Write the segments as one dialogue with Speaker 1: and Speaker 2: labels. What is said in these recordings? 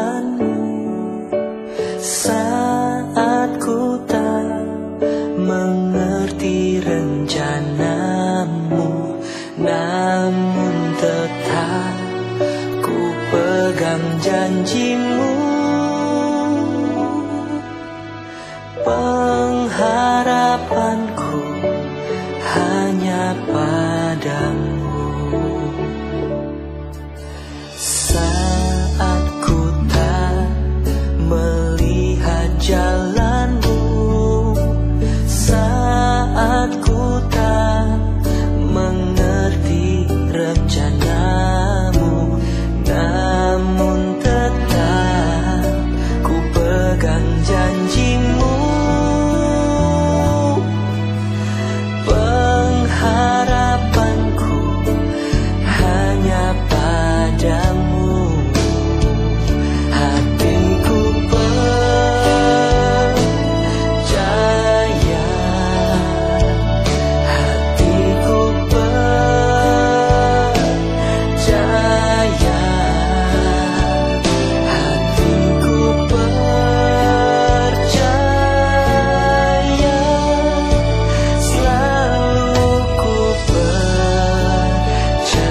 Speaker 1: jalanmu saat ku tak mengerti rencanamu, namun tetap ku pegang janjimu. Pengharapanku hanya padamu. Saat ku tak melihat jalanmu, saat ku tak mengerti rencanamu, namun tetap ku pegang janjimu. Pengharapanku hanya padamu. Hatiku percaya, hatiku percaya, hatiku percaya, selalu ku percaya.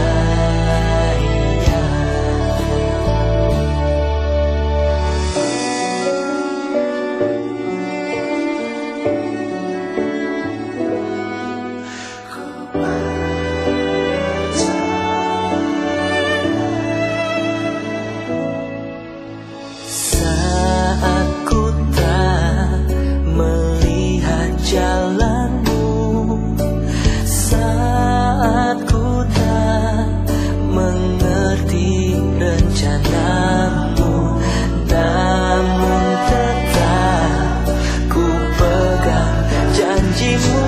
Speaker 1: Saat ku tak melihat jalanmu, saat ku tak mengerti rencanamu, namun tetap ku pegang janjimu.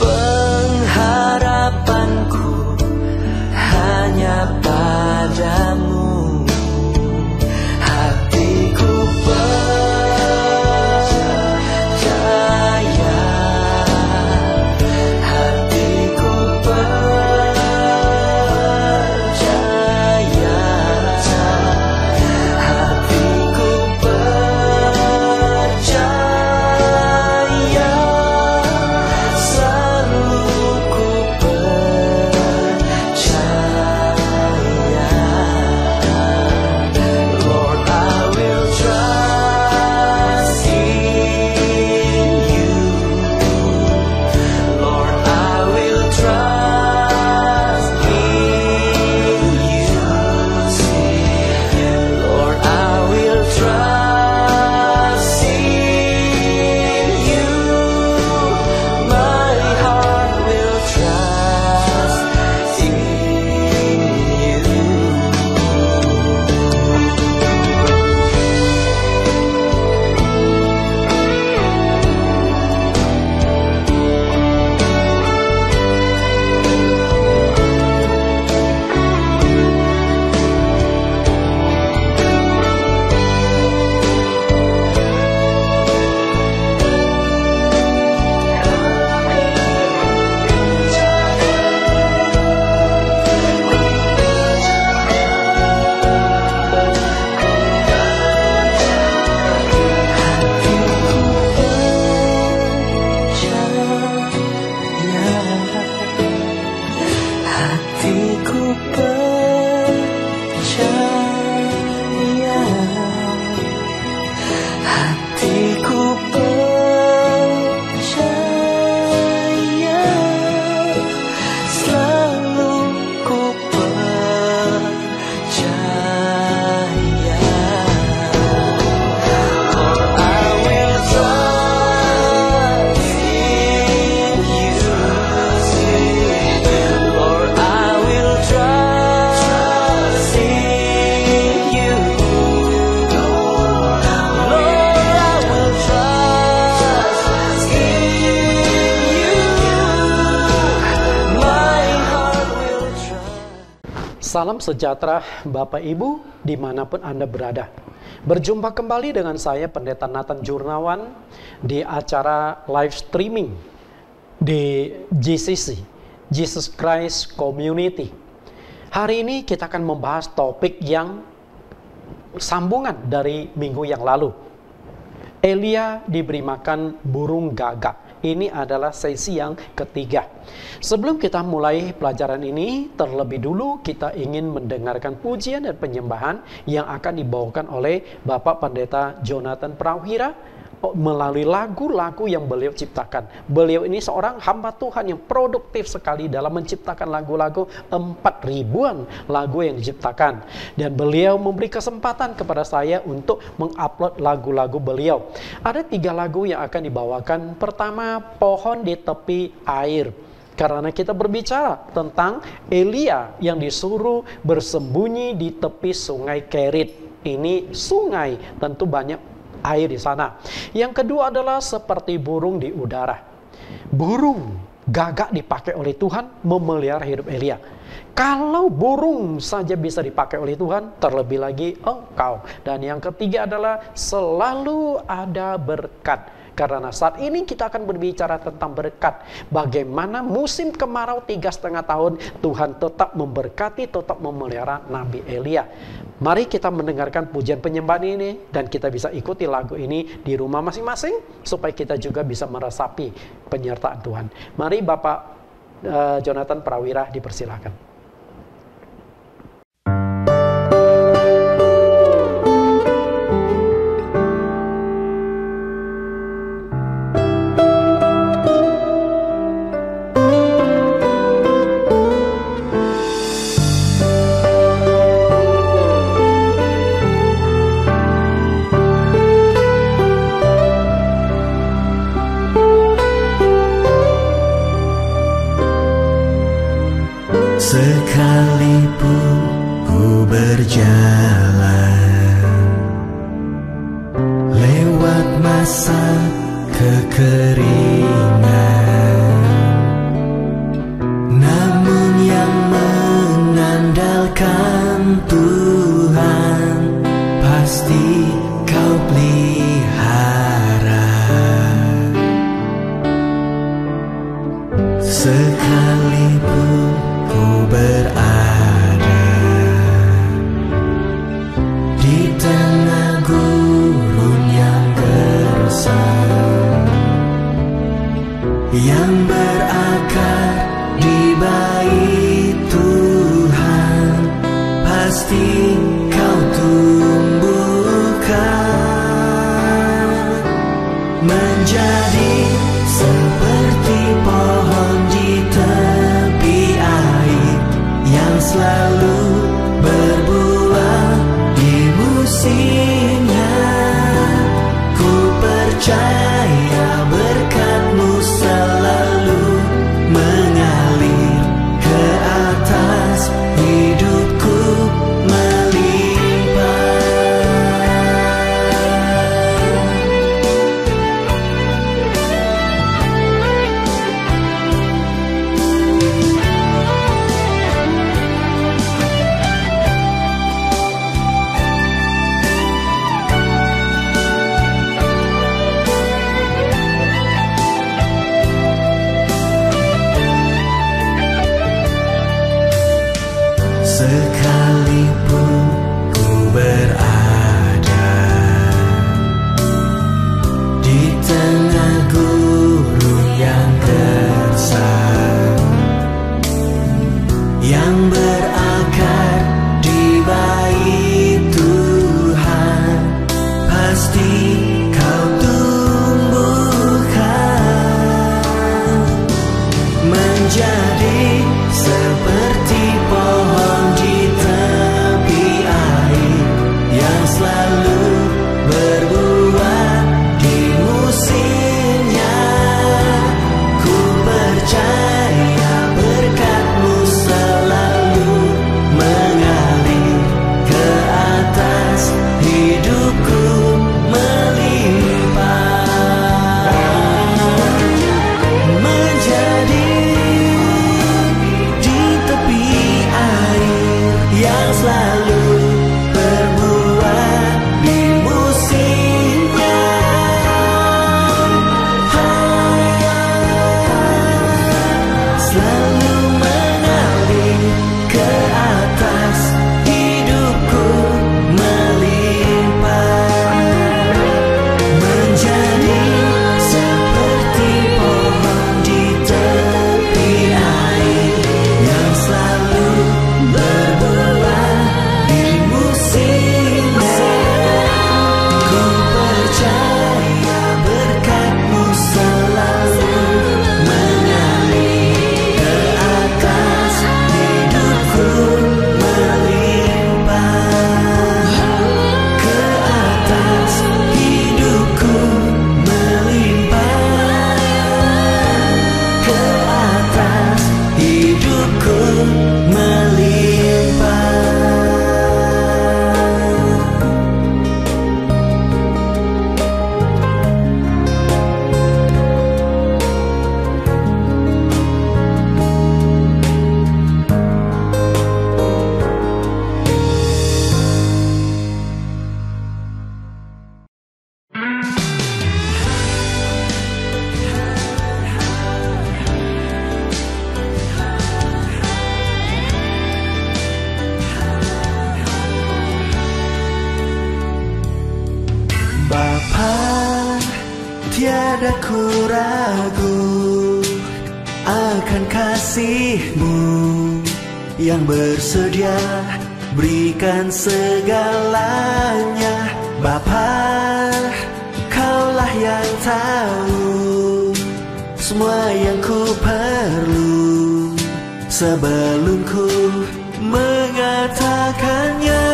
Speaker 1: Pengharapanku hanya padamu. Hatiku percaya, hatiku percaya, hatiku percaya, selalu ku percaya. Lord, I will trust in you. Lord, I will trust in you. Lord, I will trust in you. My heart will trust in you. Hatiku percaya, hatiku percaya, selalu ku percaya. Lord, I will trust in you. Lord, I will trust in you. Lord, I will trust in you. My heart will trust.
Speaker 2: Salam sejahtera Bapak Ibu dimanapun Anda berada. Berjumpa kembali dengan saya Pendeta Nathan Jurnawan di acara live streaming di GCC, Jesus Christ Community. Hari ini kita akan membahas topik yang sambungan dari minggu yang lalu. Elia diberi makan burung gagak. Ini adalah sesi yang ketiga. Sebelum kita mulai pelajaran ini, terlebih dulu kita ingin mendengarkan pujian dan penyembahan yang akan dibawakan oleh Bapak Pendeta Jonathan Prawira melalui lagu-lagu yang beliau ciptakan. Beliau ini seorang hamba Tuhan yang produktif sekali dalam menciptakan lagu-lagu, 4.000-an lagu yang diciptakan. Dan beliau memberi kesempatan kepada saya untuk mengupload lagu-lagu beliau. Ada 3 lagu yang akan dibawakan. Pertama, Pohon di Tepi Air. Karena kita berbicara tentang Elia yang disuruh bersembunyi di tepi sungai Kerit. Ini sungai, tentu banyak air di sana. Yang kedua adalah seperti burung di udara. Burung gagak dipakai oleh Tuhan memelihara hidup Elia. Kalau burung saja bisa dipakai oleh Tuhan, terlebih lagi engkau. Dan yang ketiga adalah selalu ada berkat. Karena saat ini kita akan berbicara tentang berkat. Bagaimana musim kemarau 3,5 tahun Tuhan tetap memberkati, tetap memelihara Nabi Elia. Mari kita mendengarkan pujian penyembahan ini dan kita bisa ikuti lagu ini di rumah masing-masing supaya kita juga bisa meresapi penyertaan Tuhan. Mari Bapak Jonathan Prawira dipersilakan.
Speaker 3: Sekalipun ku berjalan lewat masa kekeringan, namun yang mengandalkan Tuhan pasti Kau pelihara. Sekalipun ku berada di tengah gurun yang gersang, yang berakar di bait Tuhan, pasti Kau tumbuhkan menjadi seperti pohon di tepi air yang selalu berbuah di musimnya. Ku percaya berkat-Mu selalu mengalir ke atas hidupku melimpah. Sekalipun ku berada di tengah gurun yang gersang, yang berakar di bait Tuhan, pasti Kau tumbuhkan menjadi seperti pohon di tepi air yang selalu berbuah di musimnya. Ku percaya berkat-Mu selalu mengalir ke atas hidupku melimpah, menjadi di tepi air yang selalu berbuah di musimnya. Selalu mengalir ke atas tiada ku ragu akan kasih-Mu yang bersedia berikan segalanya. Bapa, Kaulah yang tahu semua yang ku perlu sebelum ku mengatakannya.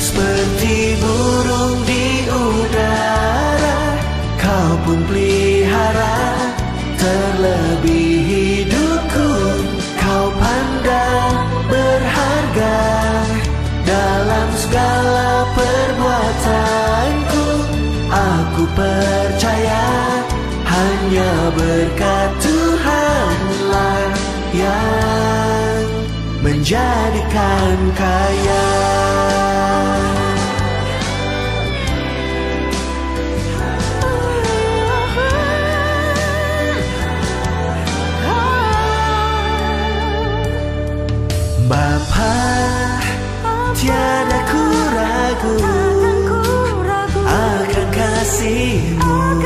Speaker 3: Seperti burung di udara, Kau pun pelihara. Terlebih hidupku Kau pandang berharga. Dalam segala perbuatanku aku percaya hanya berkat Tuhanlah yang menjadikan kaya. Bapa, tiada ku ragu akan kasih-Mu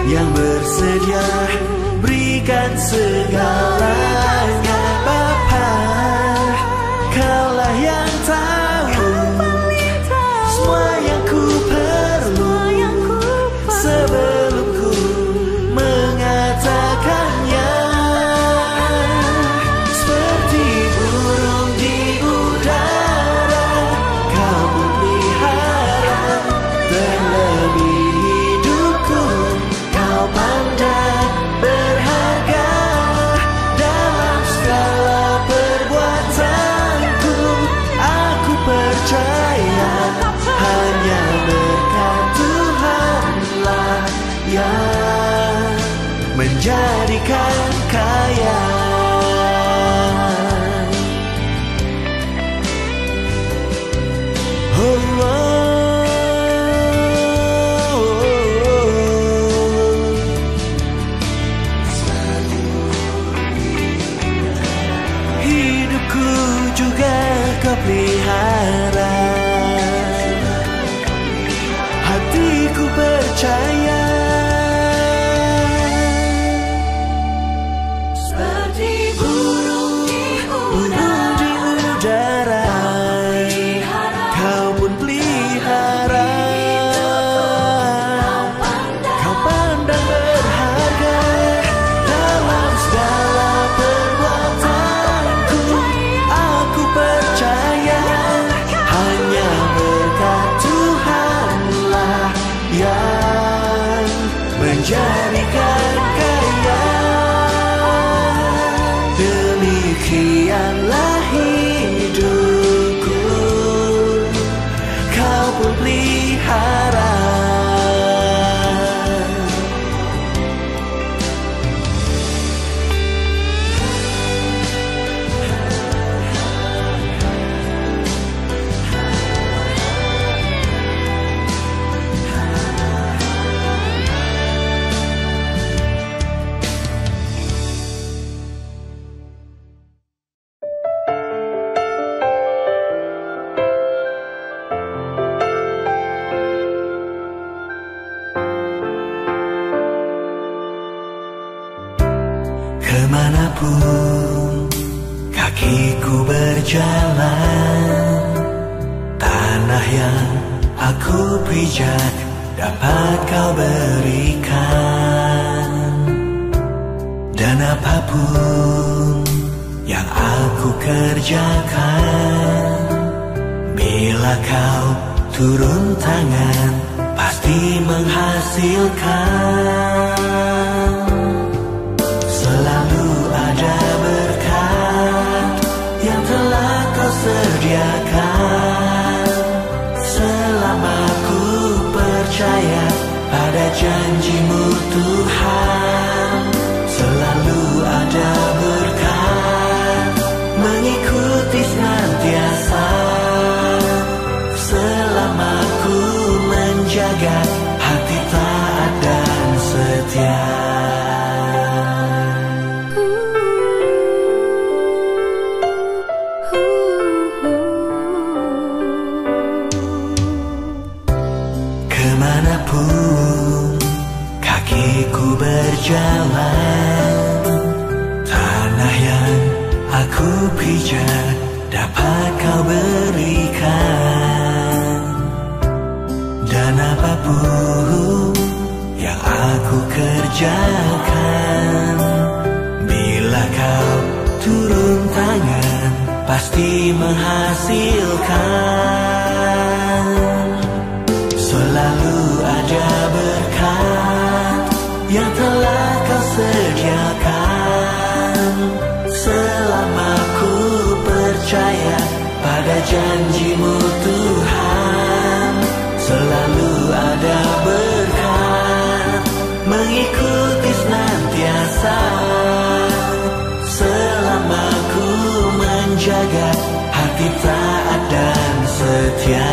Speaker 3: yang bersedia berikan segalanya. Bapa, Kaulah yang tahu semua yang ku perlu sebelum ku mengatakannya. Seperti burung di udara, Kau pun pelihara. Terlebih hidupku Kau pandang berharga. Dalam segala perbuatanku aku percaya hanya berkat Tuhanlah yang menjadikan kaya. Oh, hidupku juga Kau pelihara. Hatiku percaya. Seperti burung di udara, Kau pun pelihara. Kau pandang berharga. Dalam segala perbuatanku aku percaya hanya berkat Tuhanlah yang menjadikan kaya. Demikianlah hidupku Kau pun pelihara. Kemanapun kakiku berjalan, tanah yang aku pijak dapat Kau berikan. Dan apapun yang aku kerjakan, bila Kau turun tangan pasti menghasilkan. Selalu ada berkat yang telah Kau sediakan. Selama ku percaya pada janji-Mu Tuhan, selalu ada berkat mengikuti senantiasa. Selama ku menjaga hati taat dan setia. Kemanapun berjalan. Tanah yang aku pijak dapat kau berikan, dan apapun yang aku kerjakan, bila kau turun tangan pasti menghasilkan. Selalu ada berkat yang telah kau sediakan. Selama ku percaya pada janji-Mu Tuhan, selalu ada berkat mengikuti senantiasa. Selama ku menjaga hati taat dan setia.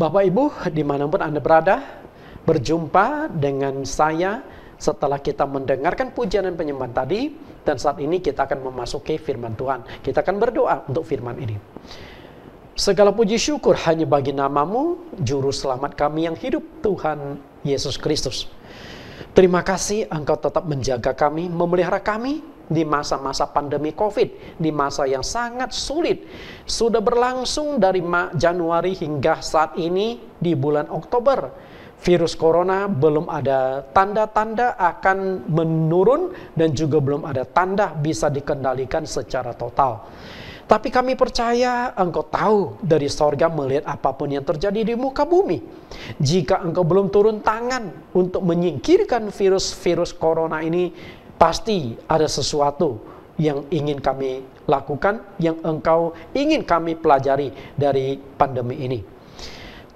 Speaker 2: Bapak Ibu, dimanapun Anda berada, berjumpa dengan saya setelah kita mendengarkan pujian dan penyembahan tadi, dan saat ini kita akan memasuki firman Tuhan. Kita akan berdoa untuk firman ini. Segala puji syukur hanya bagi nama-Mu, Juru Selamat kami yang hidup, Tuhan Yesus Kristus. Terima kasih Engkau tetap menjaga kami, memelihara kami di masa-masa pandemi COVID, di masa yang sangat sulit. Sudah berlangsung dari Januari hingga saat ini di bulan Oktober. Virus corona belum ada tanda-tanda akan menurun dan juga belum ada tanda bisa dikendalikan secara total. Tapi kami percaya Engkau tahu dari sorga melihat apapun yang terjadi di muka bumi. Jika Engkau belum turun tangan untuk menyingkirkan virus corona ini, pasti ada sesuatu yang ingin kami lakukan, yang Engkau ingin kami pelajari dari pandemi ini.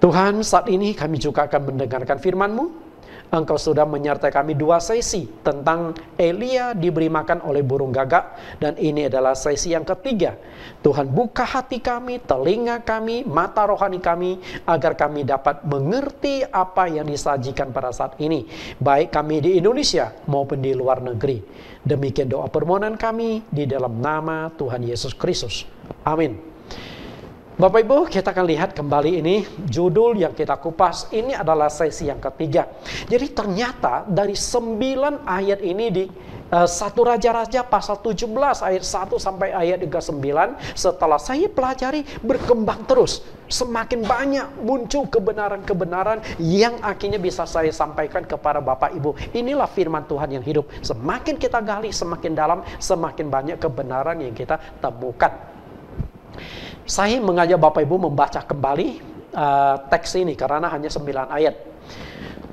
Speaker 2: Tuhan, saat ini kami juga akan mendengarkan firman-Mu. Engkau sudah menyertai kami 2 sesi tentang Elia diberi makan oleh burung gagak, dan ini adalah sesi yang ketiga. Tuhan, buka hati kami, telinga kami, mata rohani kami, agar kami dapat mengerti apa yang disajikan pada saat ini, baik kami di Indonesia maupun di luar negeri. Demikian doa permohonan kami di dalam nama Tuhan Yesus Kristus. Amin. Bapak Ibu, kita akan lihat kembali ini judul yang kita kupas. Ini adalah sesi yang ketiga. Jadi ternyata dari 9 ayat ini di 1 Raja-Raja pasal 17 ayat 1 sampai ayat 39, setelah saya pelajari berkembang terus. Semakin banyak muncul kebenaran-kebenaran yang akhirnya bisa saya sampaikan kepada Bapak Ibu. Inilah firman Tuhan yang hidup. Semakin kita gali, semakin dalam, semakin banyak kebenaran yang kita temukan. Saya mengajak Bapak Ibu membaca kembali teks ini karena hanya 9 ayat.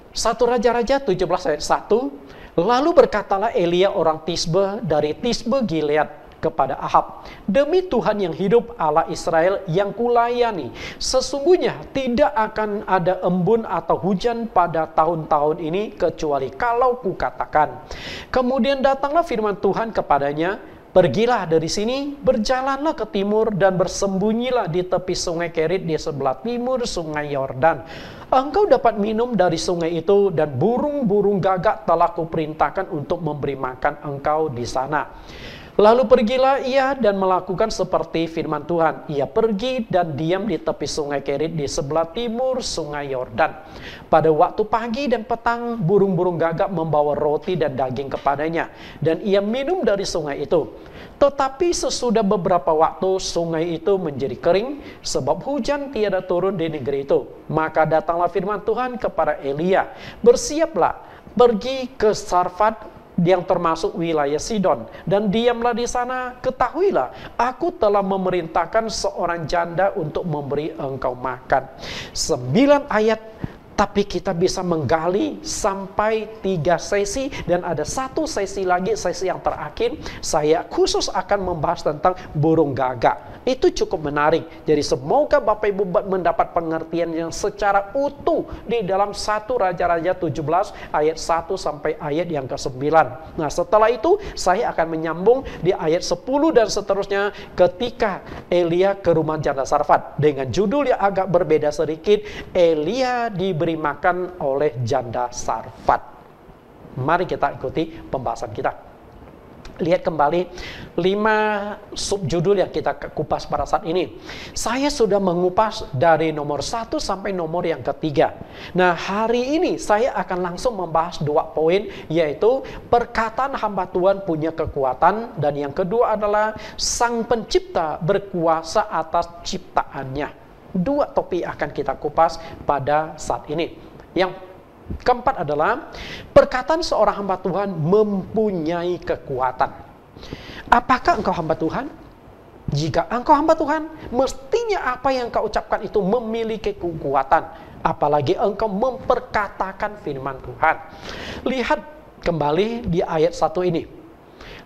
Speaker 2: 1 Raja-Raja 17 ayat 1. Lalu berkatalah Elia orang Tisbe dari Tisbe Gilead kepada Ahab, demi Tuhan yang hidup, Allah Israel yang kulayani, sesungguhnya tidak akan ada embun atau hujan pada tahun-tahun ini kecuali kalau kukatakan. Kemudian datanglah firman Tuhan kepadanya, pergilah dari sini, berjalanlah ke timur dan bersembunyilah di tepi sungai Kerit di sebelah timur sungai Yordan. Engkau dapat minum dari sungai itu, dan burung-burung gagak telah kuperintahkan untuk memberi makan engkau di sana. Lalu pergilah ia dan melakukan seperti firman Tuhan. Ia pergi dan diam di tepi sungai Kerit di sebelah timur sungai Yordan. Pada waktu pagi dan petang, burung-burung gagak membawa roti dan daging kepadanya. Dan ia minum dari sungai itu. Tetapi sesudah beberapa waktu, sungai itu menjadi kering, sebab hujan tiada turun di negeri itu. Maka datanglah firman Tuhan kepada Elia, bersiaplah, pergi ke Sarfat, yang termasuk wilayah Sidon, dan diamlah di sana. Ketahuilah, aku telah memerintahkan seorang janda untuk memberi engkau makan. 9 ayat, tapi kita bisa menggali sampai 3 sesi, dan ada 1 sesi lagi, sesi yang terakhir, saya khusus akan membahas tentang burung gagak. Itu cukup menarik. Jadi semoga Bapak Ibu mendapat pengertian yang secara utuh di dalam 1 Raja-Raja 17 ayat 1 sampai ayat yang ke-9. Nah, setelah itu saya akan menyambung di ayat 10 dan seterusnya ketika Elia ke rumah janda Sarfat. Dengan judul yang agak berbeda sedikit, Elia diberi makan oleh janda Sarfat. Mari kita ikuti pembahasan kita. Lihat kembali 5 subjudul yang kita kupas pada saat ini. Saya sudah mengupas dari nomor 1 sampai nomor yang ketiga. Nah, hari ini saya akan langsung membahas 2 poin, yaitu perkataan hamba Tuhan punya kekuatan, dan yang kedua adalah Sang Pencipta berkuasa atas ciptaannya. 2 topik akan kita kupas pada saat ini. Yang keempat adalah perkataan seorang hamba Tuhan mempunyai kekuatan. Apakah engkau hamba Tuhan? Jika engkau hamba Tuhan, mestinya apa yang engkau ucapkan itu memiliki kekuatan. Apalagi engkau memperkatakan firman Tuhan. Lihat kembali di ayat 1 ini.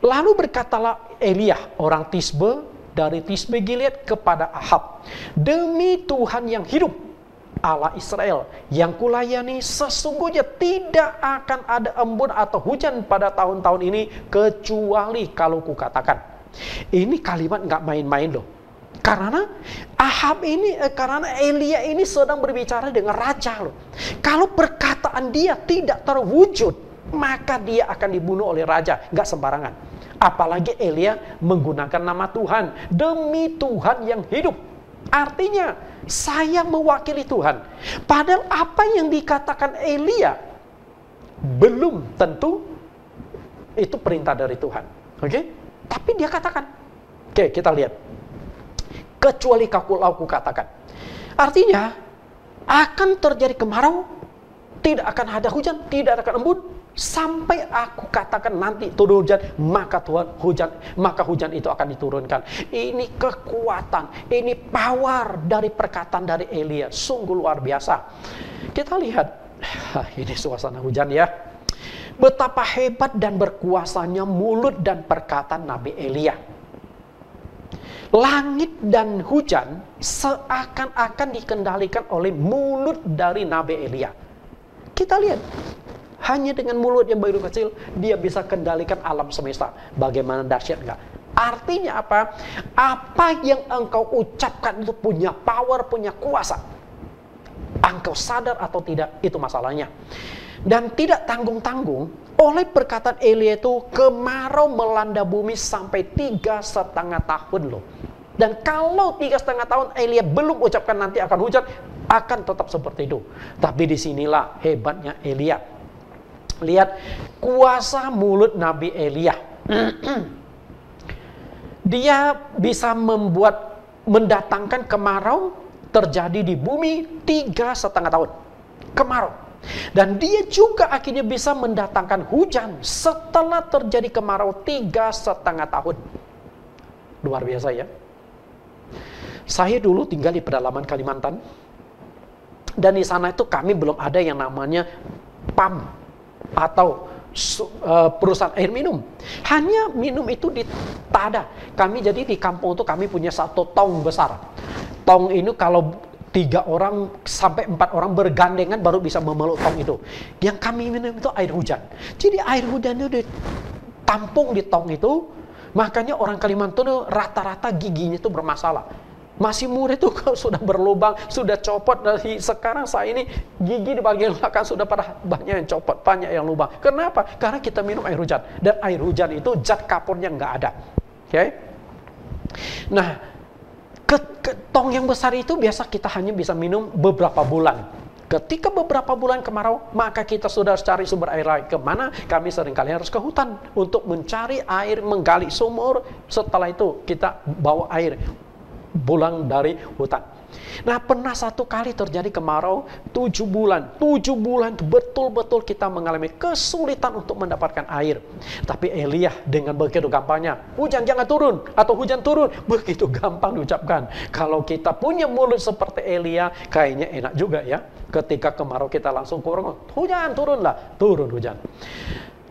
Speaker 2: Lalu berkatalah Elia, orang Tisbe dari Tisbe Gilead, kepada Ahab, demi Tuhan yang hidup, Allah Israel yang kulayani, sesungguhnya tidak akan ada embun atau hujan pada tahun-tahun ini, kecuali kalau kukatakan. Ini kalimat nggak main-main loh. Karena Ahab ini, karena Elia ini sedang berbicara dengan raja loh. Kalau perkataan dia tidak terwujud, maka dia akan dibunuh oleh raja. Nggak sembarangan. Apalagi Elia menggunakan nama Tuhan, demi Tuhan yang hidup. Artinya, saya mewakili Tuhan. Padahal apa yang dikatakan Elia belum tentu itu perintah dari Tuhan. Oke? Tapi dia katakan. Oke, kita lihat. Kecuali kalau aku katakan. Artinya, akan terjadi kemarau, tidak akan ada hujan, tidak akan embun, sampai aku katakan nanti turun hujan, maka hujan itu akan diturunkan. Ini kekuatan, ini power dari perkataan dari Elia, sungguh luar biasa. Kita lihat, ini suasana hujan ya. Betapa hebat dan berkuasanya mulut dan perkataan Nabi Elia. Langit dan hujan seakan-akan dikendalikan oleh mulut dari Nabi Elia. Kita lihat. Hanya dengan mulut yang begitu kecil, dia bisa kendalikan alam semesta. Bagaimana dahsyat enggak? Artinya apa? Apa yang engkau ucapkan itu punya power, punya kuasa. Engkau sadar atau tidak, itu masalahnya. Dan tidak tanggung-tanggung, oleh perkataan Elia itu, kemarau melanda bumi sampai 3,5 tahun loh. Dan kalau 3,5 tahun Elia belum ucapkan nanti akan hujan, akan tetap seperti itu. Tapi disinilah hebatnya Elia. Lihat kuasa mulut Nabi Elia. Dia bisa mendatangkan kemarau terjadi di bumi 3,5 tahun. Kemarau. Dan dia juga akhirnya bisa mendatangkan hujan setelah terjadi kemarau 3,5 tahun. Luar biasa ya. Saya dulu tinggal di pedalaman Kalimantan. Dan di sana itu kami belum ada yang namanya PAM. Atau perusahaan air minum. Hanya minum itu di tada. Kami jadi di kampung itu kami punya 1 tong besar. Tong ini kalau 3 orang sampai 4 orang bergandengan baru bisa memeluk tong itu. Yang kami minum itu air hujan. Jadi air hujan itu ditampung di tong itu. Makanya orang Kalimantan itu rata-rata giginya itu bermasalah. Masih murid itu sudah berlubang, sudah copot. Dari sekarang saya ini gigi di bagian belakang sudah pada banyak yang copot, banyak yang lubang. Kenapa? Karena kita minum air hujan. Dan air hujan itu zat kapurnya nggak ada. Oke? Nah, tong yang besar itu biasa kita hanya bisa minum beberapa bulan. Ketika beberapa bulan kemarau, maka kita sudah harus cari sumber air lain. Kemana? Kami seringkali harus ke hutan untuk mencari air, menggali sumur. Setelah itu kita bawa air pulang dari hutan. Nah, pernah satu kali terjadi kemarau 7 bulan. 7 bulan betul-betul kita mengalami kesulitan untuk mendapatkan air. Tapi Elia dengan begitu gampangnya, hujan jangan turun atau hujan turun, begitu gampang diucapkan. Kalau kita punya mulut seperti Elia, kayaknya enak juga ya. Ketika kemarau kita langsung kurang, hujan turunlah, turun hujan.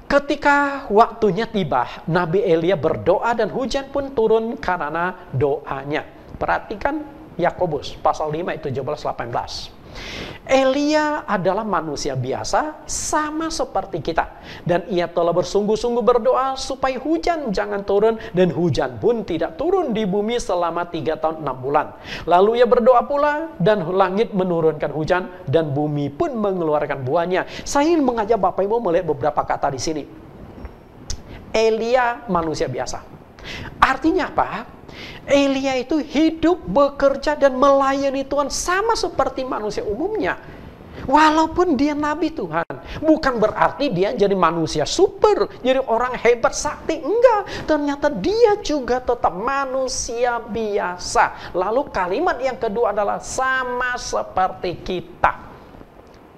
Speaker 2: Ketika waktunya tiba, Nabi Elia berdoa dan hujan pun turun karena doanya. Perhatikan Yakobus pasal 5 ayat 17-18. Elia adalah manusia biasa sama seperti kita, dan ia telah bersungguh-sungguh berdoa supaya hujan jangan turun, dan hujan pun tidak turun di bumi selama 3 tahun 6 bulan. Lalu ia berdoa pula, dan langit menurunkan hujan, dan bumi pun mengeluarkan buahnya. Saya ingin mengajak Bapak Ibu melihat beberapa kata di sini. Elia manusia biasa. Artinya apa? Elia itu hidup, bekerja, dan melayani Tuhan sama seperti manusia umumnya. Walaupun dia nabi Tuhan, bukan berarti dia jadi manusia super, jadi orang hebat, sakti. Enggak, ternyata dia juga tetap manusia biasa. Lalu kalimat yang kedua adalah sama seperti kita.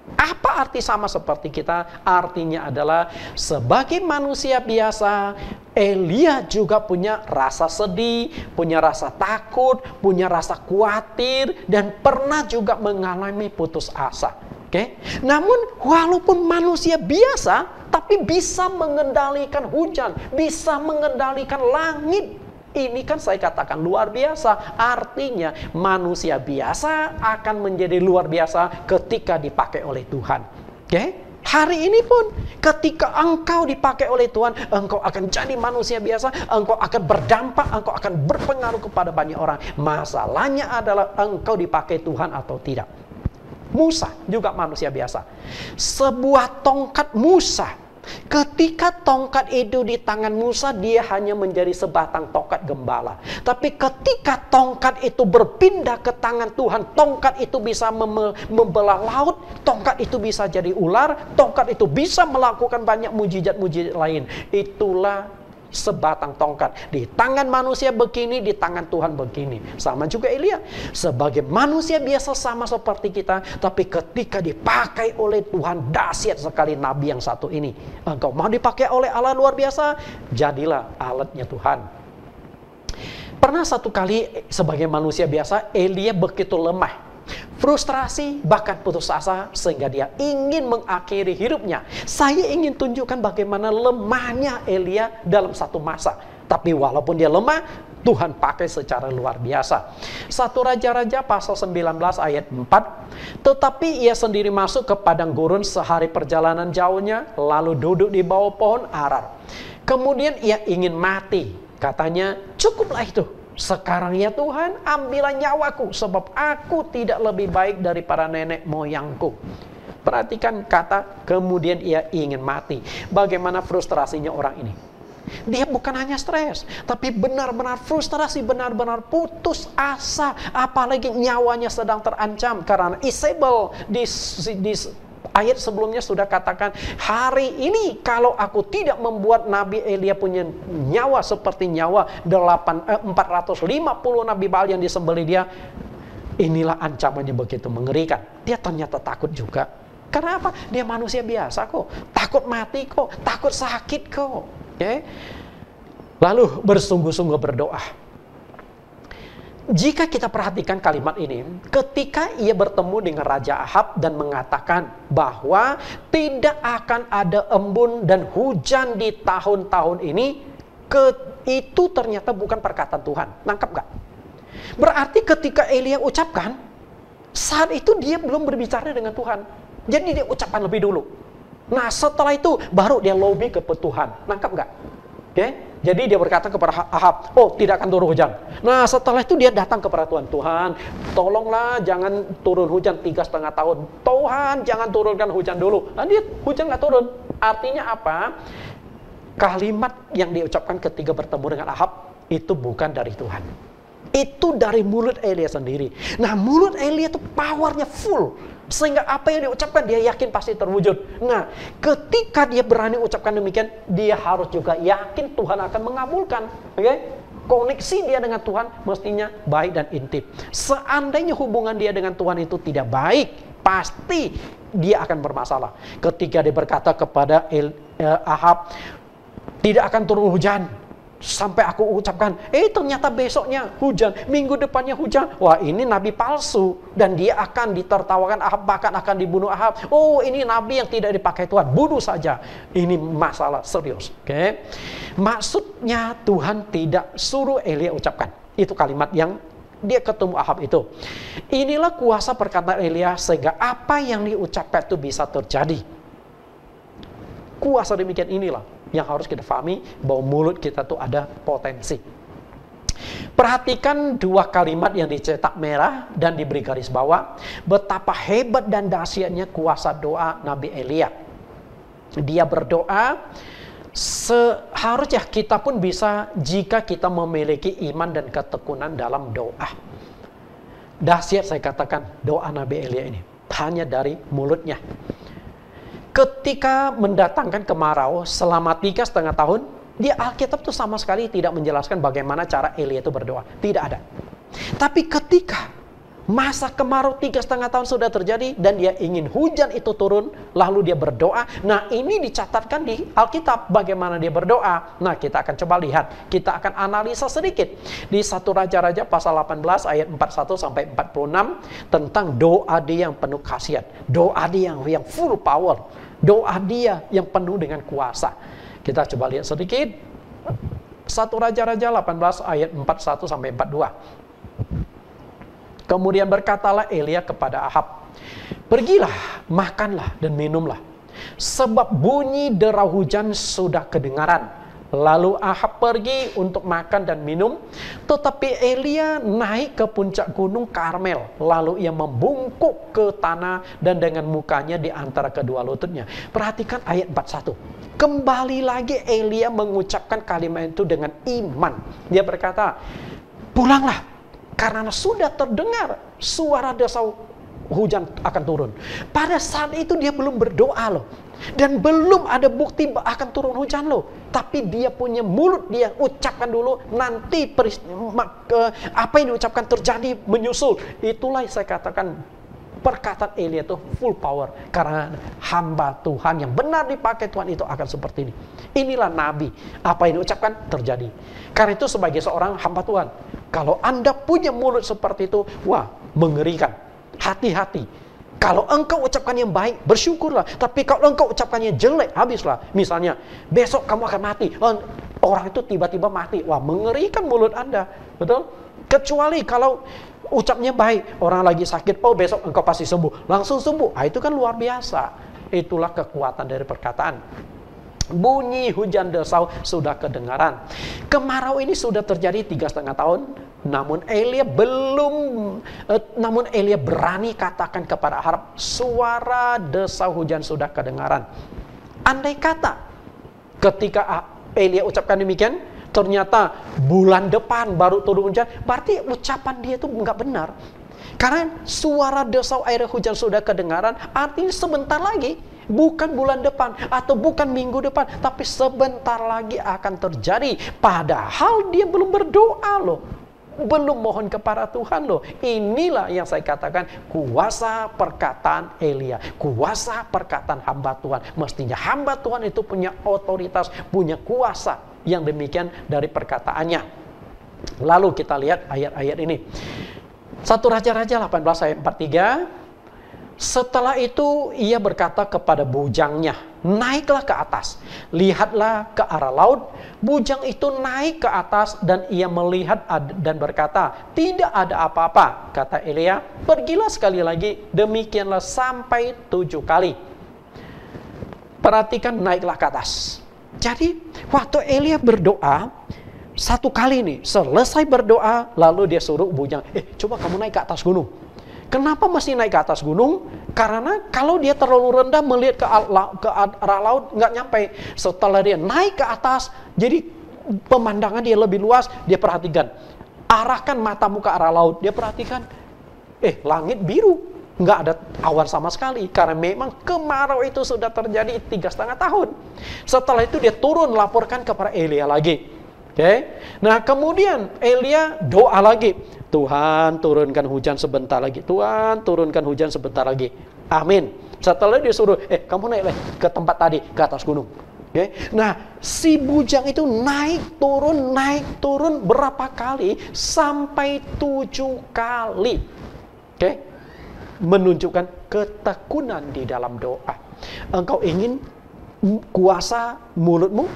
Speaker 2: Apa arti sama seperti kita? Artinya adalah sebagai manusia biasa, Elia juga punya rasa sedih, punya rasa takut, punya rasa khawatir, dan pernah juga mengalami putus asa. Oke? Namun walaupun manusia biasa, tapi bisa mengendalikan hujan, bisa mengendalikan langit. Ini kan saya katakan luar biasa. Artinya manusia biasa akan menjadi luar biasa ketika dipakai oleh Tuhan. Oke? Hari ini pun ketika engkau dipakai oleh Tuhan, engkau akan jadi manusia biasa, engkau akan berdampak, engkau akan berpengaruh kepada banyak orang. Masalahnya adalah engkau dipakai Tuhan atau tidak. Musa juga manusia biasa. Sebuah tongkat Musa, ketika tongkat itu di tangan Musa, dia hanya menjadi sebatang tongkat gembala. Tapi ketika tongkat itu berpindah ke tangan Tuhan, tongkat itu bisa membelah laut, tongkat itu bisa jadi ular, tongkat itu bisa melakukan banyak mujizat-mujizat lain. Itulah sebatang tongkat. Di tangan manusia begini, di tangan Tuhan begini. Sama juga Elia. Sebagai manusia biasa sama seperti kita, tapi ketika dipakai oleh Tuhan, dahsyat sekali nabi yang satu ini. Engkau mau dipakai oleh Allah luar biasa, jadilah alatnya Tuhan. Pernah satu kali sebagai manusia biasa, Elia begitu lemah, frustrasi, bahkan putus asa, sehingga dia ingin mengakhiri hidupnya. Saya ingin tunjukkan bagaimana lemahnya Elia dalam satu masa. Tapi walaupun dia lemah, Tuhan pakai secara luar biasa. 1 Raja-Raja pasal 19 ayat 4. Tetapi ia sendiri masuk ke padang gurun sehari perjalanan jauhnya, lalu duduk di bawah pohon arar. Kemudian ia ingin mati. Katanya, cukuplah itu. Sekarang ya Tuhan, ambillah nyawaku, sebab aku tidak lebih baik daripada nenek moyangku. Perhatikan kata, kemudian ia ingin mati. Bagaimana frustrasinya orang ini? Dia bukan hanya stres, tapi benar-benar frustrasi, benar-benar putus asa. Apalagi nyawanya sedang terancam karena Isabel di ayat sebelumnya sudah katakan, hari ini kalau aku tidak membuat Nabi Elia punya nyawa seperti nyawa 450 Nabi Baal yang disembelih dia, inilah ancamannya begitu mengerikan. Dia ternyata takut juga. Karena apa? Dia manusia biasa kok. Takut mati kok. Takut sakit kok. Okay? Lalu bersungguh-sungguh berdoa. Jika kita perhatikan kalimat ini, ketika ia bertemu dengan Raja Ahab dan mengatakan bahwa tidak akan ada embun dan hujan di tahun-tahun ini, itu ternyata bukan perkataan Tuhan. Nangkap gak? Berarti ketika Elia ucapkan, saat itu dia belum berbicara dengan Tuhan. Jadi dia ucapkan lebih dulu. Nah setelah itu baru dia lobby ke Tuhan. Nangkap gak? Okay? Jadi dia berkata kepada Ahab, oh tidak akan turun hujan. Nah setelah itu dia datang kepada Tuhan. Tuhan, tolonglah jangan turun hujan 3,5 tahun. Tuhan jangan turunkan hujan dulu. Nah dia hujan nggak turun. Artinya apa? kalimat yang diucapkan ketika bertemu dengan Ahab itu bukan dari Tuhan. Itu dari mulut Elia sendiri. Nah, mulut Elia itu powernya full. Sehingga apa yang diucapkan dia yakin pasti terwujud. Nah, ketika dia berani ucapkan demikian, dia harus juga yakin Tuhan akan mengabulkan. Oke? Koneksi dia dengan Tuhan mestinya baik dan intim. Seandainya hubungan dia dengan Tuhan itu tidak baik, pasti dia akan bermasalah. Ketika dia berkata kepada Ahab, tidak akan turun hujan sampai aku ucapkan, ternyata besoknya hujan, minggu depannya hujan. Wah, ini nabi palsu dan dia akan ditertawakan Ahab, bahkan akan dibunuh Ahab. Oh, ini nabi yang tidak dipakai Tuhan, bunuh saja. Ini masalah serius. Oke. Maksudnya Tuhan tidak suruh Elia ucapkan. Itu kalimat yang dia ketemu Ahab itu. Inilah kuasa perkataan Elia sehingga apa yang diucapkan itu bisa terjadi. Kuasa demikian inilah yang harus kita pahami, bahwa mulut kita tuh ada potensi. Perhatikan dua kalimat yang dicetak merah dan diberi garis bawah. Betapa hebat dan dahsyatnya kuasa doa Nabi Elia. Dia berdoa, seharusnya kita pun bisa jika kita memiliki iman dan ketekunan dalam doa. Dahsyat saya katakan doa Nabi Elia ini, hanya dari mulutnya. Ketika mendatangkan kemarau selama 3,5 tahun, di Alkitab itu sama sekali tidak menjelaskan bagaimana cara Elia itu berdoa. Tidak ada. Tapi ketika masa kemarau 3,5 tahun sudah terjadi dan dia ingin hujan itu turun, lalu dia berdoa. Nah, ini dicatatkan di Alkitab bagaimana dia berdoa. Nah, kita akan coba lihat. Kita akan analisa sedikit di 1 Raja-Raja pasal 18 ayat 41 sampai 46 tentang doa dia yang penuh khasiat. Doa dia yang full power. Doa dia yang penuh dengan kuasa. Kita coba lihat sedikit. 1 Raja-Raja 18 ayat 41 sampai 42. Kemudian berkatalah Elia kepada Ahab, pergilah, makanlah dan minumlah, sebab bunyi derau hujan sudah kedengaran. Lalu Ahab pergi untuk makan dan minum, tetapi Elia naik ke puncak gunung Karmel. Lalu ia membungkuk ke tanah dan dengan mukanya di antara kedua lututnya. Perhatikan ayat 41. Kembali lagi Elia mengucapkan kalimat itu dengan iman. Dia berkata, pulanglah, karena sudah terdengar suara desau hujan akan turun. Pada saat itu dia belum berdoa loh. Dan belum ada bukti akan turun hujan loh. Tapi dia punya mulut, dia ucapkan dulu, nanti apa yang diucapkan terjadi menyusul. Itulah yang saya katakan perkataan Elia itu full power. Karena hamba Tuhan yang benar dipakai Tuhan itu akan seperti ini. Inilah nabi. Apa yang diucapkan terjadi. Karena itu sebagai seorang hamba Tuhan, kalau Anda punya mulut seperti itu, wah, mengerikan. Hati-hati. Kalau engkau ucapkan yang baik, bersyukurlah. Tapi kalau engkau ucapkan yang jelek, habislah. Misalnya, besok kamu akan mati. Orang itu tiba-tiba mati. Wah, mengerikan mulut Anda. Betul? Kecuali kalau ucapnya baik. Orang lagi sakit, oh besok engkau pasti sembuh. Langsung sembuh. Itu kan luar biasa. Itulah kekuatan dari perkataan. Bunyi hujan desau sudah kedengaran. Kemarau ini sudah terjadi 3,5 tahun. Namun Elia berani katakan kepada Ahab, suara desau hujan sudah kedengaran. Andai kata ketika Elia ucapkan demikian, ternyata bulan depan baru turun hujan, berarti ucapan dia itu nggak benar. Karena suara desau air hujan sudah kedengaran, artinya sebentar lagi. Bukan bulan depan atau bukan minggu depan, tapi sebentar lagi akan terjadi. Padahal dia belum berdoa loh, belum mohon kepada Tuhan loh. Inilah yang saya katakan kuasa perkataan Elia, kuasa perkataan hamba Tuhan. Mestinya hamba Tuhan itu punya otoritas, punya kuasa yang demikian dari perkataannya. Lalu kita lihat ayat-ayat ini. 1 Raja-Raja 18 ayat 43. Setelah itu ia berkata kepada bujangnya, naiklah ke atas, lihatlah ke arah laut. Bujang itu naik ke atas dan ia melihat dan berkata, tidak ada apa-apa. Kata Elia, pergilah sekali lagi, demikianlah sampai 7 kali. Perhatikan, naiklah ke atas. Jadi waktu Elia berdoa 1 kali nih, selesai berdoa, lalu dia suruh bujang, coba kamu naik ke atas gunung. Kenapa mesti naik ke atas gunung? Karena kalau dia terlalu rendah melihat ke arah laut nggak nyampe. Setelah dia naik ke atas, jadi pemandangan dia lebih luas. Dia perhatikan, arahkan matamu ke arah laut. Dia perhatikan, langit biru, nggak ada awan sama sekali. Karena memang kemarau itu sudah terjadi 3,5 tahun. Setelah itu dia turun laporkan kepada Elia lagi. Nah kemudian Elia doa lagi, Tuhan turunkan hujan sebentar lagi, Tuhan turunkan hujan sebentar lagi, amin. Setelah dia suruh, kamu naik ke tempat tadi, ke atas gunung. Nah si bujang itu naik turun berapa kali? Sampai 7 kali. Menunjukkan ketekunan di dalam doa. Engkau ingin kuasa mulutmu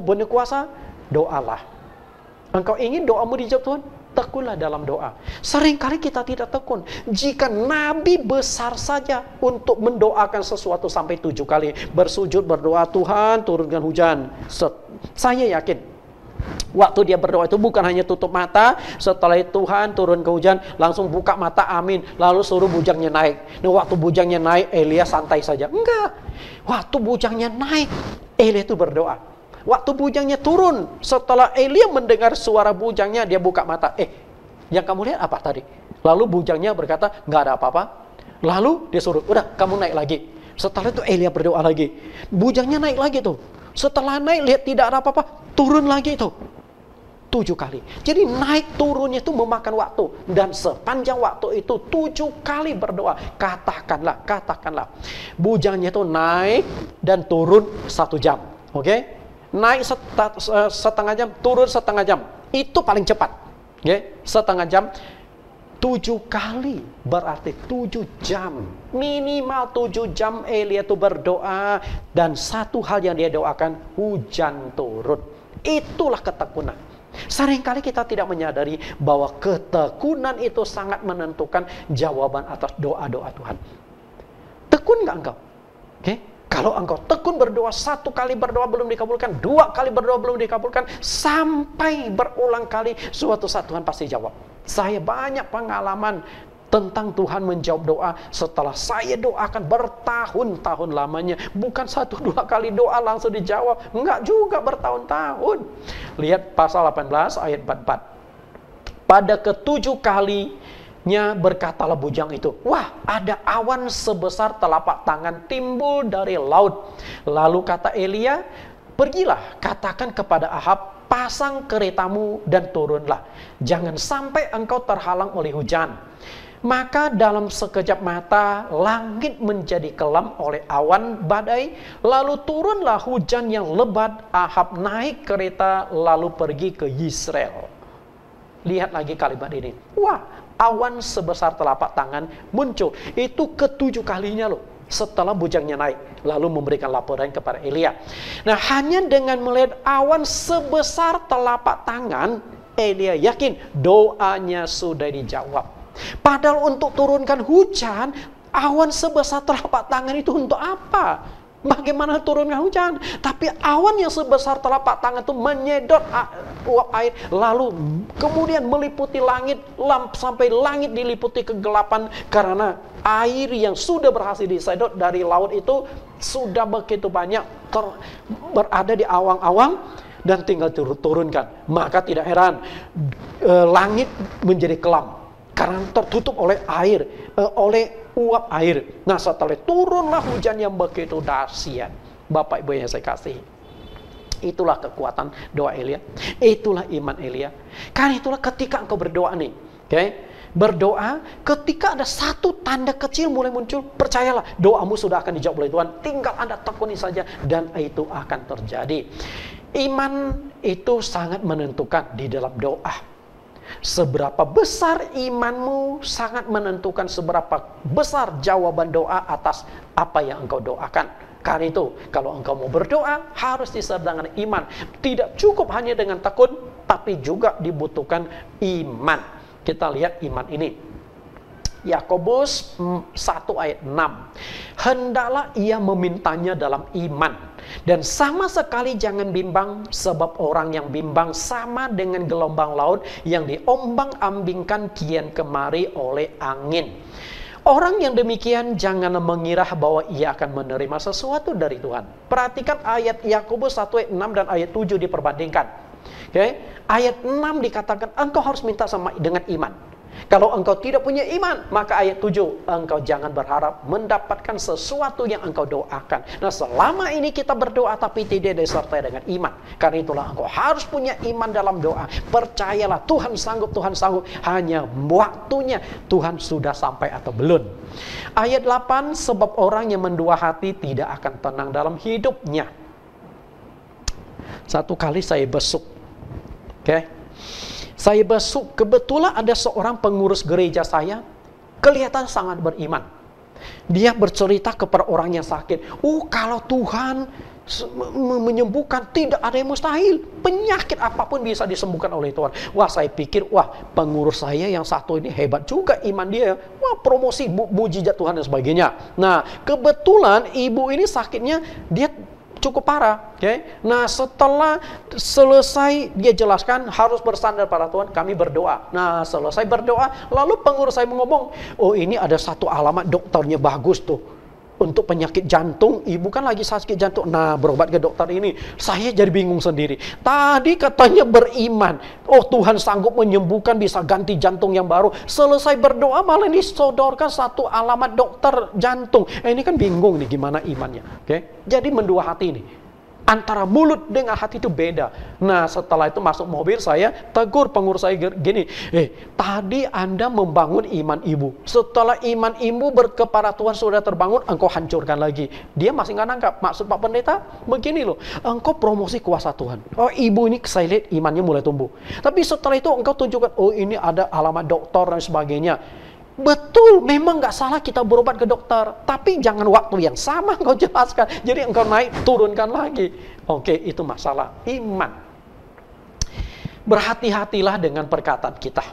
Speaker 2: punya kuasa, doalah. Engkau ingin doamu dijawab Tuhan, tekunlah dalam doa. Seringkali kita tidak tekun. Jika nabi besar saja untuk mendoakan sesuatu sampai 7 kali bersujud berdoa, Tuhan turunkan hujan. Saya yakin waktu dia berdoa itu bukan hanya tutup mata, setelah itu Tuhan turun ke hujan, langsung buka mata, amin, lalu suruh bujangnya naik. Nah waktu bujangnya naik, Elia santai saja. Enggak, waktu bujangnya naik, Elia itu berdoa. Waktu bujangnya turun, setelah Elia mendengar suara bujangnya, dia buka mata. Yang kamu lihat apa tadi? Lalu bujangnya berkata, nggak ada apa-apa. Lalu dia suruh, udah kamu naik lagi. Setelah itu Elia berdoa lagi. Bujangnya naik lagi tuh. Setelah naik, lihat tidak ada apa-apa, turun lagi itu. 7 kali. Jadi naik turunnya itu memakan waktu. Dan sepanjang waktu itu 7 kali berdoa. Katakanlah. Bujangnya itu naik dan turun 1 jam. Naik setengah jam, turun setengah jam. Itu paling cepat. Setengah jam. 7 kali berarti 7 jam. Minimal 7 jam Elia itu berdoa. Dan satu hal yang dia doakan, hujan turun. Itulah ketekunan. Seringkali kita tidak menyadari bahwa ketekunan itu sangat menentukan jawaban atas doa-doa Tuhan. Tekun nggak engkau? Kalau engkau tekun berdoa, 1 kali berdoa belum dikabulkan, 2 kali berdoa belum dikabulkan, sampai berulang kali, suatu saat Tuhan pasti jawab. Saya banyak pengalaman tentang Tuhan menjawab doa setelah saya doakan bertahun-tahun lamanya. Bukan 1-2 kali doa langsung dijawab, enggak juga, bertahun-tahun. Lihat pasal 18 ayat 44. Pada ke-7 kalinya berkatalah bujang itu, wah, ada awan sebesar telapak tangan timbul dari laut. Lalu kata Elia, pergilah, katakan kepada Ahab, pasang keretamu dan turunlah. Jangan sampai engkau terhalang oleh hujan. Maka dalam sekejap mata langit menjadi kelam oleh awan badai. Lalu turunlah hujan yang lebat. Ahab naik kereta lalu pergi ke Yisrael. Lihat lagi kalimat ini. Wah, awan sebesar telapak tangan muncul. Itu ke-7 kalinya loh. Setelah bujangnya naik, lalu memberikan laporan kepada Elia. Nah, hanya dengan melihat awan sebesar telapak tangan, Elia yakin doanya sudah dijawab. Padahal untuk turunkan hujan, awan sebesar telapak tangan itu untuk apa? Bagaimana turunkan hujan? Tapi awan yang sebesar telapak tangan itu menyedot uap air, lalu kemudian meliputi langit, sampai langit diliputi kegelapan karena air yang sudah berhasil disedot dari laut itu sudah begitu banyak berada di awang-awang dan tinggal turunkan. Maka tidak heran langit menjadi kelam karena tertutup oleh air, oleh uap air. Nah, setelah turunlah hujan yang begitu dahsyat. Bapak Ibu yang saya kasihi, itulah kekuatan doa Elia. Itulah iman Elia. Karena itulah ketika engkau berdoa nih, berdoa, ketika ada satu tanda kecil mulai muncul, percayalah doamu sudah akan dijawab oleh Tuhan. Tinggal Anda tekuni saja dan itu akan terjadi. Iman itu sangat menentukan di dalam doa. Seberapa besar imanmu sangat menentukan seberapa besar jawaban doa atas apa yang engkau doakan. Karena itu, kalau engkau mau berdoa, harus disertai dengan iman. Tidak cukup hanya dengan tekun, tapi juga dibutuhkan iman. Kita lihat iman ini. Yakobus 1 ayat 6. Hendaklah ia memintanya dalam iman, Dan sama sekali jangan bimbang, sebab orang yang bimbang sama dengan gelombang laut yang diombang-ambingkan kian kemari oleh angin. Orang yang demikian jangan mengira bahwa ia akan menerima sesuatu dari Tuhan. Perhatikan ayat Yakobus 1 ayat 6 dan ayat 7 diperbandingkan. Ayat 6 dikatakan engkau harus minta dengan iman. Kalau engkau tidak punya iman, maka ayat 7, engkau jangan berharap mendapatkan sesuatu yang engkau doakan. Nah, selama ini kita berdoa tapi tidak disertai dengan iman. Karena itulah engkau harus punya iman dalam doa. Percayalah, Tuhan sanggup, Tuhan sanggup. Hanya waktunya Tuhan sudah sampai atau belum. Ayat 8, sebab orang yang mendua hati tidak akan tenang dalam hidupnya. Satu kali saya besuk. Saya besuk, kebetulan ada seorang pengurus gereja saya, kelihatan sangat beriman. Dia bercerita kepada orang yang sakit, kalau Tuhan menyembuhkan, tidak ada yang mustahil. Penyakit apapun bisa disembuhkan oleh Tuhan. Wah, saya pikir, pengurus saya yang satu ini hebat juga iman dia. Wah, promosi, mujizat Tuhan dan sebagainya. Nah, kebetulan ibu ini sakitnya, dia cukup parah. Nah, setelah selesai dia jelaskan harus bersandar pada Tuhan, kami berdoa. Nah, selesai berdoa, lalu pengurus saya ngomong, ini ada satu alamat dokternya bagus tuh untuk penyakit jantung. Ibu kan lagi sakit jantung. Nah, berobat ke dokter ini. Saya jadi bingung sendiri. Tadi katanya beriman, Tuhan sanggup menyembuhkan, bisa ganti jantung yang baru. Selesai berdoa malah disodorkan satu alamat dokter jantung. Ini kan bingung nih gimana imannya. Jadi mendua hati ini. Antara mulut dengan hati itu beda. Nah, setelah itu masuk mobil, saya tegur pengurus saya gini, tadi Anda membangun iman ibu. Setelah iman ibu kepada Tuhan sudah terbangun, engkau hancurkan lagi. Dia masih nggak nangkap. Maksud Pak Pendeta, begini loh, engkau promosi kuasa Tuhan. Ibu ini saya lihat imannya mulai tumbuh. Tapi setelah itu engkau tunjukkan, ini ada alamat dokter dan sebagainya. Betul, memang nggak salah kita berobat ke dokter, tapi jangan waktu yang sama engkau jelaskan. Jadi engkau naik, turunkan lagi. Itu masalah iman. Berhati-hatilah dengan perkataan kita.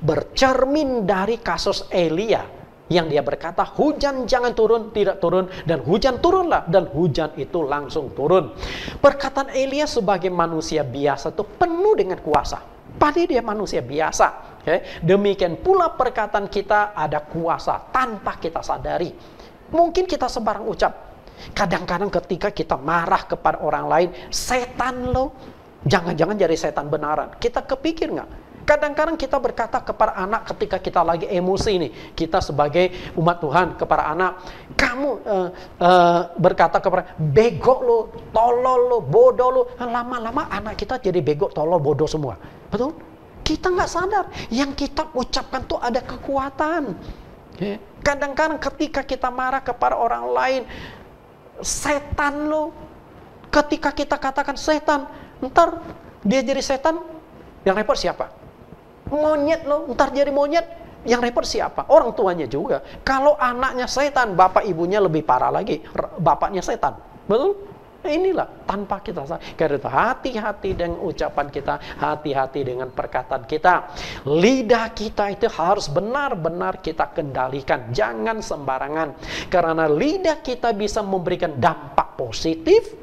Speaker 2: Bercermin dari kasus Elia yang dia berkata, hujan jangan turun, tidak turun, dan hujan turunlah, dan hujan itu langsung turun. Perkataan Elia sebagai manusia biasa itu penuh dengan kuasa. Padahal dia manusia biasa. Demikian pula perkataan kita ada kuasa tanpa kita sadari. Mungkin kita sembarang ucap. Kadang-kadang ketika kita marah kepada orang lain, setan lo, jangan-jangan jadi setan benaran. Kita kepikir nggak? Kadang-kadang kita berkata kepada anak ketika kita lagi emosi nih. Kita sebagai umat Tuhan kepada anak, kamu berkata kepada bego lo, tolol lo, bodoh lo. Lama-lama anak kita jadi bego, tolol, bodoh semua. Betul? Kita nggak sadar, yang kita ucapkan tuh ada kekuatan. Kadang-kadang ketika kita marah kepada orang lain, setan lo. Ketika kita katakan setan, ntar dia jadi setan, yang repot siapa? Monyet lo, ntar jadi monyet, yang repot siapa? Orang tuanya juga. Kalau anaknya setan, bapak ibunya lebih parah lagi, bapaknya setan. Betul? Inilah tanpa kita sadar. Karena itu hati-hati dengan ucapan kita, hati-hati dengan perkataan kita. Lidah kita itu harus benar-benar kita kendalikan, jangan sembarangan. Karena lidah kita bisa memberikan dampak positif.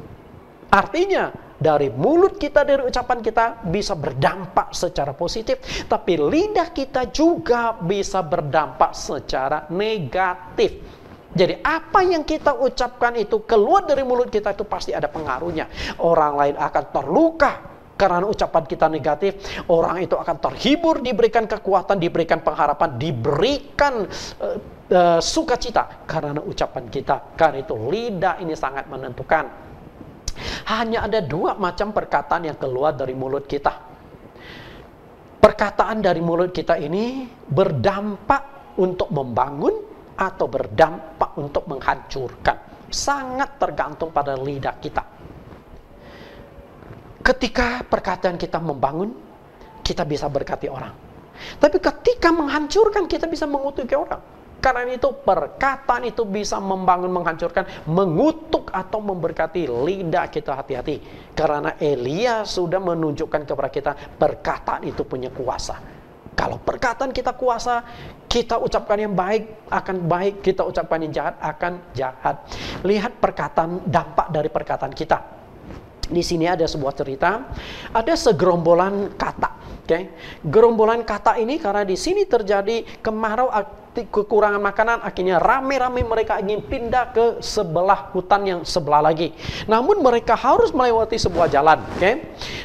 Speaker 2: Artinya dari mulut kita, dari ucapan kita bisa berdampak secara positif, tapi lidah kita juga bisa berdampak secara negatif. Jadi apa yang kita ucapkan itu keluar dari mulut kita itu pasti ada pengaruhnya. Orang lain akan terluka karena ucapan kita negatif. Orang itu akan terhibur, diberikan kekuatan, diberikan pengharapan, diberikan sukacita karena ucapan kita. Karena itu lidah ini sangat menentukan. Hanya ada dua macam perkataan yang keluar dari mulut kita. Perkataan dari mulut kita ini berdampak untuk membangun atau berdampak untuk menghancurkan. Sangat tergantung pada lidah kita. Ketika perkataan kita membangun, kita bisa berkati orang. Tapi ketika menghancurkan, kita bisa mengutuki orang. Karena itu perkataan itu bisa membangun, menghancurkan, mengutuk atau memberkati. Lidah kita hati-hati. Karena Elia sudah menunjukkan kepada kita perkataan itu punya kuasa. Kalau perkataan kita kuasa, kita ucapkan yang baik akan baik, kita ucapkan yang jahat akan jahat. Lihat perkataan, dampak dari perkataan kita. Di sini ada sebuah cerita, ada segerombolan kata. Gerombolan kata ini karena di sini terjadi kemarau, kekurangan makanan, akhirnya rame-rame mereka ingin pindah ke sebelah hutan yang sebelah lagi. Namun mereka harus melewati sebuah jalan.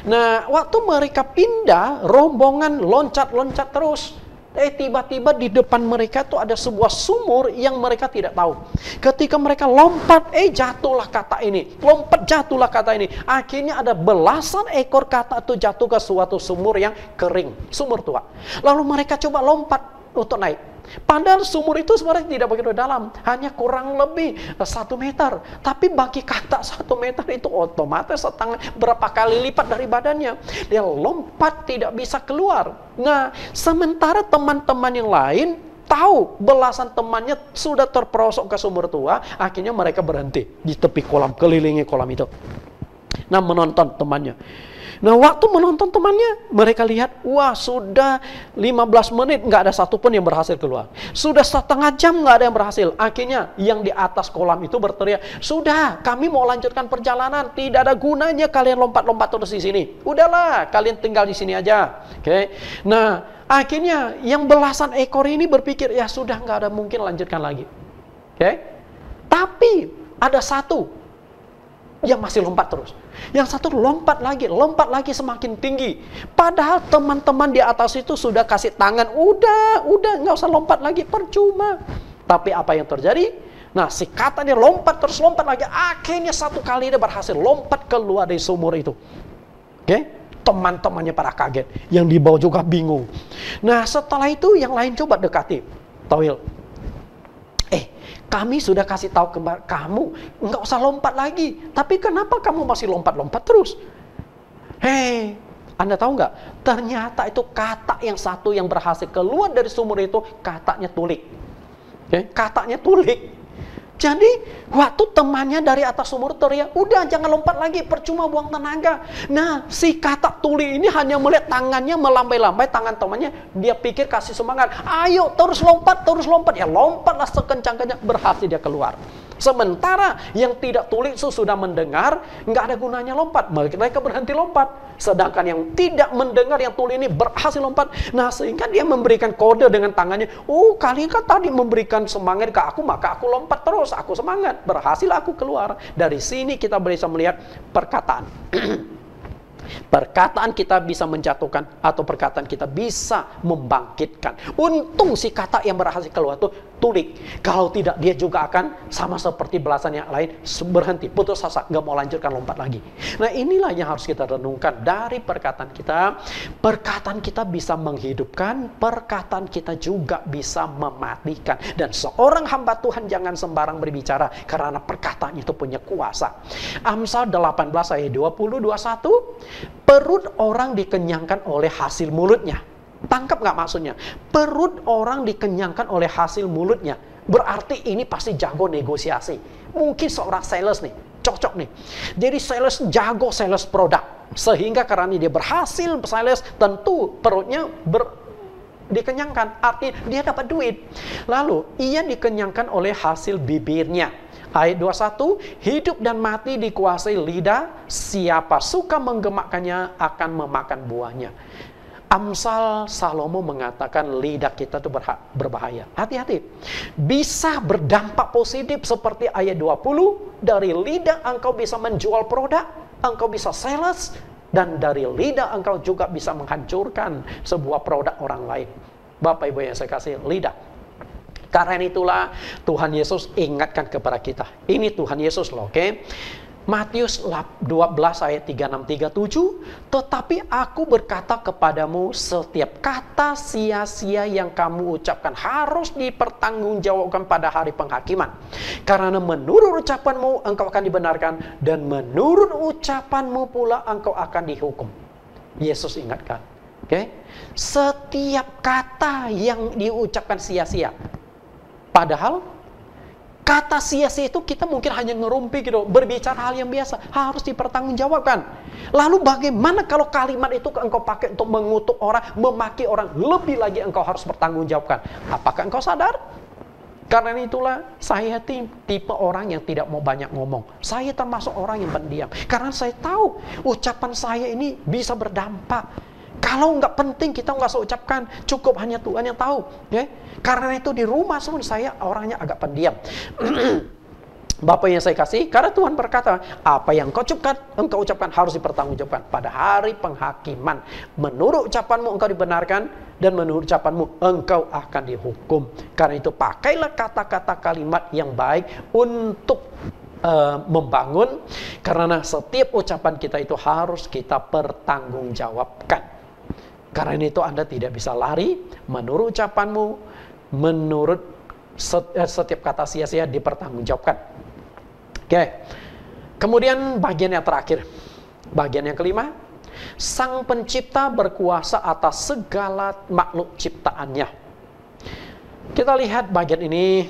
Speaker 2: Nah, waktu mereka pindah, rombongan loncat-loncat terus. Tiba-tiba di depan mereka tuh ada sebuah sumur yang mereka tidak tahu. Ketika mereka lompat, jatuhlah kata ini. Lompat, jatuhlah kata ini. Akhirnya ada belasan ekor kata itu jatuh ke suatu sumur yang kering. Sumur tua. Lalu mereka coba lompat untuk naik. Padahal sumur itu sebenarnya tidak begitu dalam, hanya kurang lebih 1 meter. Tapi bagi kata 1 meter itu otomatis setengah berapa kali lipat dari badannya. Dia lompat tidak bisa keluar. Nah, sementara teman-teman yang lain tahu belasan temannya sudah terperosok ke sumur tua, akhirnya mereka berhenti di tepi kolam, kelilingi kolam itu. Nah, menonton temannya. Nah, waktu menonton temannya, mereka lihat, wah sudah 15 menit nggak ada satupun yang berhasil keluar. Sudah setengah jam nggak ada yang berhasil. Akhirnya yang di atas kolam itu berteriak, sudah kami mau lanjutkan perjalanan, tidak ada gunanya kalian lompat-lompat terus di sini. Udahlah, kalian tinggal di sini aja. Nah, akhirnya yang belasan ekor ini berpikir, ya sudah nggak ada mungkin lanjutkan lagi. Tapi ada satu yang masih lompat terus. Yang satu lompat lagi semakin tinggi. Padahal teman-teman di atas itu sudah kasih tangan, udah nggak usah lompat lagi, percuma. Tapi apa yang terjadi? Nah, si katanya lompat terus lompat lagi. Akhirnya satu kali dia berhasil lompat keluar dari sumur itu. Teman-temannya pada kaget, yang di bawah juga bingung. Nah, setelah itu yang lain coba dekati. Tauil, kami sudah kasih tahu ke kamu, nggak usah lompat lagi. Tapi kenapa kamu masih lompat-lompat terus? Anda tahu nggak? Ternyata itu kata yang satu yang berhasil keluar dari sumur itu, katanya tulik. Katanya tulik. Jadi, waktu temannya dari atas sumur teriak, udah jangan lompat lagi, percuma buang tenaga. Nah, si kata tuli ini hanya melihat tangannya melambai-lambai, tangan temannya, dia pikir kasih semangat. Ayo, terus lompat. Ya, lompatlah sekencang-kencang, berhasil dia keluar. Sementara yang tidak tuli itu sudah mendengar, nggak ada gunanya lompat. Mereka berhenti lompat. Sedangkan yang tidak mendengar, yang tuli ini berhasil lompat. Nah, sehingga dia memberikan kode dengan tangannya. Oh, kalian kan tadi memberikan semangat ke aku, maka aku lompat terus. Aku semangat. Berhasil aku keluar. Dari sini kita bisa melihat perkataan. Perkataan kita bisa menjatuhkan atau perkataan kita bisa membangkitkan. Untung si kata yang berhasil keluar itu tulik. Kalau tidak, dia juga akan sama seperti belasan yang lain, berhenti, putus asa, nggak mau lanjutkan lompat lagi. Nah, inilah yang harus kita renungkan dari perkataan kita. Perkataan kita bisa menghidupkan, perkataan kita juga bisa mematikan. Dan seorang hamba Tuhan jangan sembarang berbicara, karena perkataan itu punya kuasa. Amsal 18 ayat 20-21, perut orang dikenyangkan oleh hasil mulutnya. Tangkap nggak maksudnya? Perut orang dikenyangkan oleh hasil mulutnya. Berarti ini pasti jago negosiasi. Mungkin seorang sales nih, cocok nih. Jadi sales jago sales produk. Sehingga karena dia berhasil sales, tentu perutnya dikenyangkan. Artinya dia dapat duit. Lalu ia dikenyangkan oleh hasil bibirnya. Ayat 21, hidup dan mati dikuasai lidah, siapa suka menggemakkannya akan memakan buahnya. Amsal Salomo mengatakan lidah kita itu berbahaya. Hati-hati. Bisa berdampak positif seperti ayat 20, dari lidah engkau bisa menjual produk, engkau bisa sales, dan dari lidah engkau juga bisa menghancurkan sebuah produk orang lain. Bapak Ibu yang saya kasih, lidah. Karena itulah Tuhan Yesus ingatkan kepada kita. Ini Tuhan Yesus loh, Matius 12 ayat 36-37, tetapi aku berkata kepadamu, setiap kata sia-sia yang kamu ucapkan harus dipertanggungjawabkan pada hari penghakiman. Karena menurut ucapanmu engkau akan dibenarkan, dan menurut ucapanmu pula engkau akan dihukum. Yesus ingatkan. Setiap kata yang diucapkan sia-sia. Padahal Kata sia-sia itu kita mungkin hanya ngerumpi gitu, berbicara hal yang biasa, harus dipertanggungjawabkan. Lalu bagaimana kalau kalimat itu engkau pakai untuk mengutuk orang, memaki orang, lebih lagi engkau harus bertanggungjawabkan. Apakah engkau sadar? Karena itulah saya tipe orang yang tidak mau banyak ngomong. Saya termasuk orang yang pendiam. Karena saya tahu ucapan saya ini bisa berdampak. Kalau nggak penting kita nggak usah ucapkan. Cukup hanya Tuhan yang tahu. Ya? Karena itu di rumah pun saya orangnya agak pendiam. Bapak yang saya kasih, karena Tuhan berkata, apa yang engkau ucapkan harus dipertanggungjawabkan pada hari penghakiman. Menurut ucapanmu engkau dibenarkan, dan menurut ucapanmu engkau akan dihukum. Karena itu pakailah kata-kata kalimat yang baik untuk membangun, karena setiap ucapan kita itu harus kita pertanggungjawabkan. Karena itu Anda tidak bisa lari, menurut ucapanmu, menurut setiap kata sia-sia dipertanggungjawabkan. Oke, kemudian bagian yang terakhir, bagian yang kelima, Sang Pencipta berkuasa atas segala makhluk ciptaannya. Kita lihat bagian ini,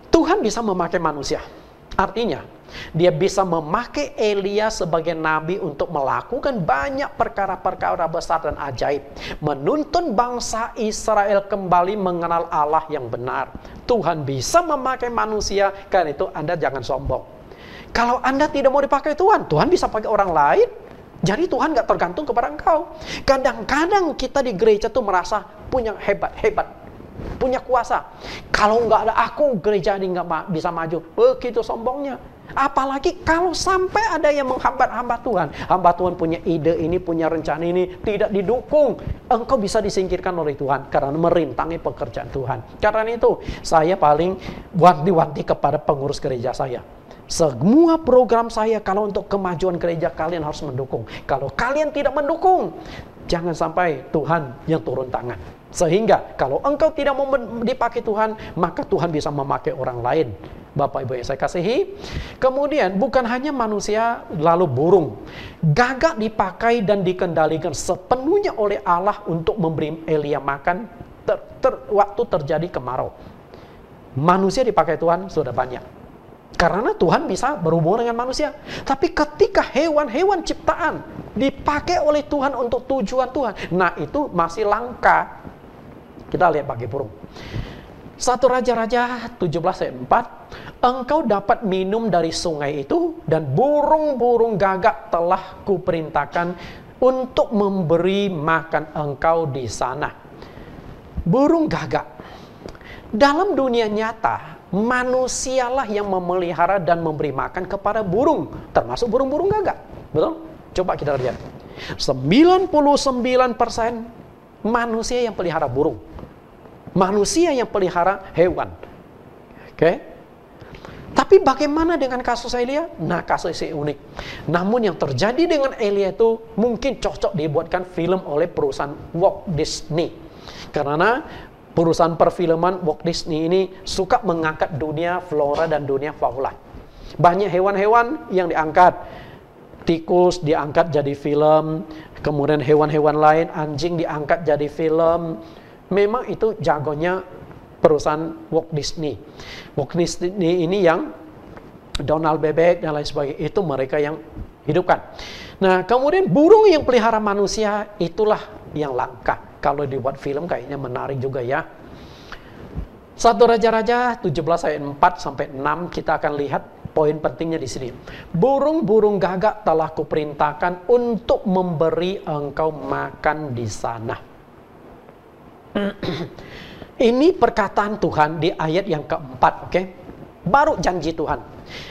Speaker 2: Tuhan bisa memakai manusia. Artinya, dia bisa memakai Elia sebagai nabi untuk melakukan banyak perkara-perkara besar dan ajaib. Menuntun bangsa Israel kembali mengenal Allah yang benar. Tuhan bisa memakai manusia, karena itu Anda jangan sombong. Kalau Anda tidak mau dipakai Tuhan, Tuhan bisa pakai orang lain. Jadi Tuhan gak tergantung kepada engkau. Kadang-kadang kita di gereja tuh merasa punya hebat, punya kuasa. Kalau nggak ada aku, gereja ini nggak bisa maju. Begitu sombongnya. Apalagi kalau sampai ada yang menghambat hamba Tuhan. Hamba Tuhan punya ide ini, punya rencana ini, tidak didukung. Engkau bisa disingkirkan oleh Tuhan karena merintangi pekerjaan Tuhan. Karena itu, saya paling wanti-wanti kepada pengurus gereja saya. Semua program saya kalau untuk kemajuan gereja, kalian harus mendukung. Kalau kalian tidak mendukung, jangan sampai Tuhan yang turun tangan. Sehingga kalau engkau tidak mau dipakai Tuhan, maka Tuhan bisa memakai orang lain. Bapak Ibu yang saya kasihi, kemudian bukan hanya manusia, lalu burung. Gagak dipakai dan dikendalikan sepenuhnya oleh Allah untuk memberi Elia makan waktu terjadi kemarau. Manusia dipakai Tuhan sudah banyak. Karena Tuhan bisa berhubungan dengan manusia. Tapi ketika hewan-hewan ciptaan dipakai oleh Tuhan untuk tujuan Tuhan, nah itu masih langka. Kita lihat bagi burung. 1 Raja-Raja 17 ayat 4, engkau dapat minum dari sungai itu, dan burung-burung gagak telah kuperintahkan untuk memberi makan engkau di sana. Burung gagak. Dalam dunia nyata, manusialah yang memelihara dan memberi makan kepada burung, termasuk burung-burung gagak. Betul? Coba kita lihat. 99% manusia yang pelihara burung. Manusia yang pelihara hewan. Oke? Tapi bagaimana dengan kasus Elia? Nah, kasus ini unik. Namun yang terjadi dengan Elia itu mungkin cocok dibuatkan film oleh perusahaan Walt Disney. Karena perusahaan perfilman Walt Disney ini suka mengangkat dunia flora dan dunia fauna. Banyak hewan-hewan yang diangkat. Tikus diangkat jadi film, kemudian hewan-hewan lain, anjing diangkat jadi film. Memang itu jagonya perusahaan Walt Disney. Walt Disney ini yang Donald Bebek dan lain sebagainya, itu mereka yang hidupkan. Nah, kemudian burung yang pelihara manusia itulah yang langka. Kalau dibuat film kayaknya menarik juga ya. 1 Raja-Raja 17 ayat 4 sampai 6 kita akan lihat poin pentingnya di sini. Burung-burung gagak telah kuperintahkan untuk memberi engkau makan di sana. Ini perkataan Tuhan di ayat yang keempat, oke? Baru janji Tuhan.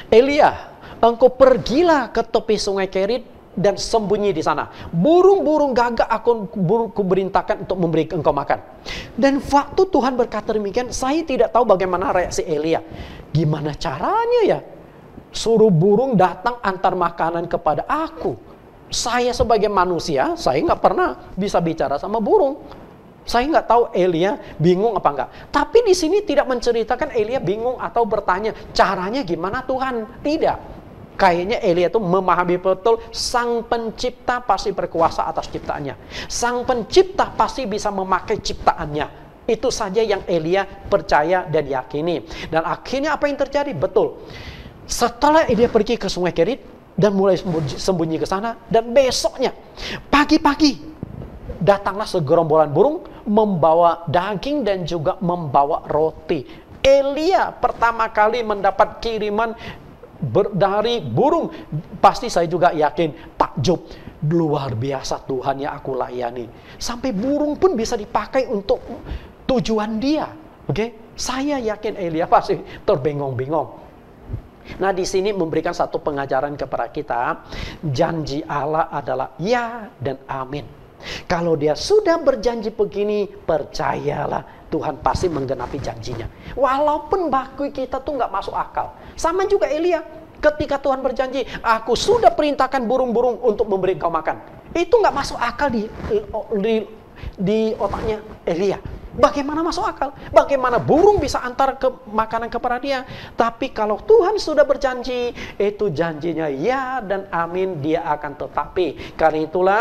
Speaker 2: Elia, engkau pergilah ke tepi sungai Kerit dan sembunyi di sana. Burung-burung gagak aku kuperintahkan untuk memberi engkau makan. Dan waktu Tuhan berkata demikian, saya tidak tahu bagaimana reaksi Elia. Gimana caranya ya? Suruh burung datang antar makanan kepada aku. Saya sebagai manusia, saya nggak pernah bisa bicara sama burung. Saya nggak tahu Elia bingung apa enggak. Tapi di sini tidak menceritakan Elia bingung atau bertanya caranya gimana Tuhan. Tidak. Kayaknya Elia itu memahami betul Sang Pencipta pasti berkuasa atas ciptaannya. Sang Pencipta pasti bisa memakai ciptaannya. Itu saja yang Elia percaya dan yakini. Dan akhirnya apa yang terjadi? Betul. Setelah Elia pergi ke Sungai Kerit dan mulai sembunyi ke sana, dan besoknya pagi-pagi datanglah segerombolan burung membawa daging dan juga membawa roti. Elia pertama kali mendapat kiriman dari burung. Pasti saya juga yakin takjub, luar biasa Tuhan yang aku layani, sampai burung pun bisa dipakai untuk tujuan dia. Oke, saya yakin Elia pasti terbengong-bengong. Nah, di sini memberikan satu pengajaran kepada kita, janji Allah adalah ya dan amin. Kalau dia sudah berjanji begini, percayalah Tuhan pasti menggenapi janjinya. Walaupun bagi kita tuh nggak masuk akal. Sama juga Elia, ketika Tuhan berjanji, aku sudah perintahkan burung-burung untuk memberi kau makan. Itu nggak masuk akal di otaknya Elia. Bagaimana masuk akal? Bagaimana burung bisa antar ke makanan kepada dia? Tapi kalau Tuhan sudah berjanji, itu janjinya ya dan amin, dia akan tetapi. Karena itulah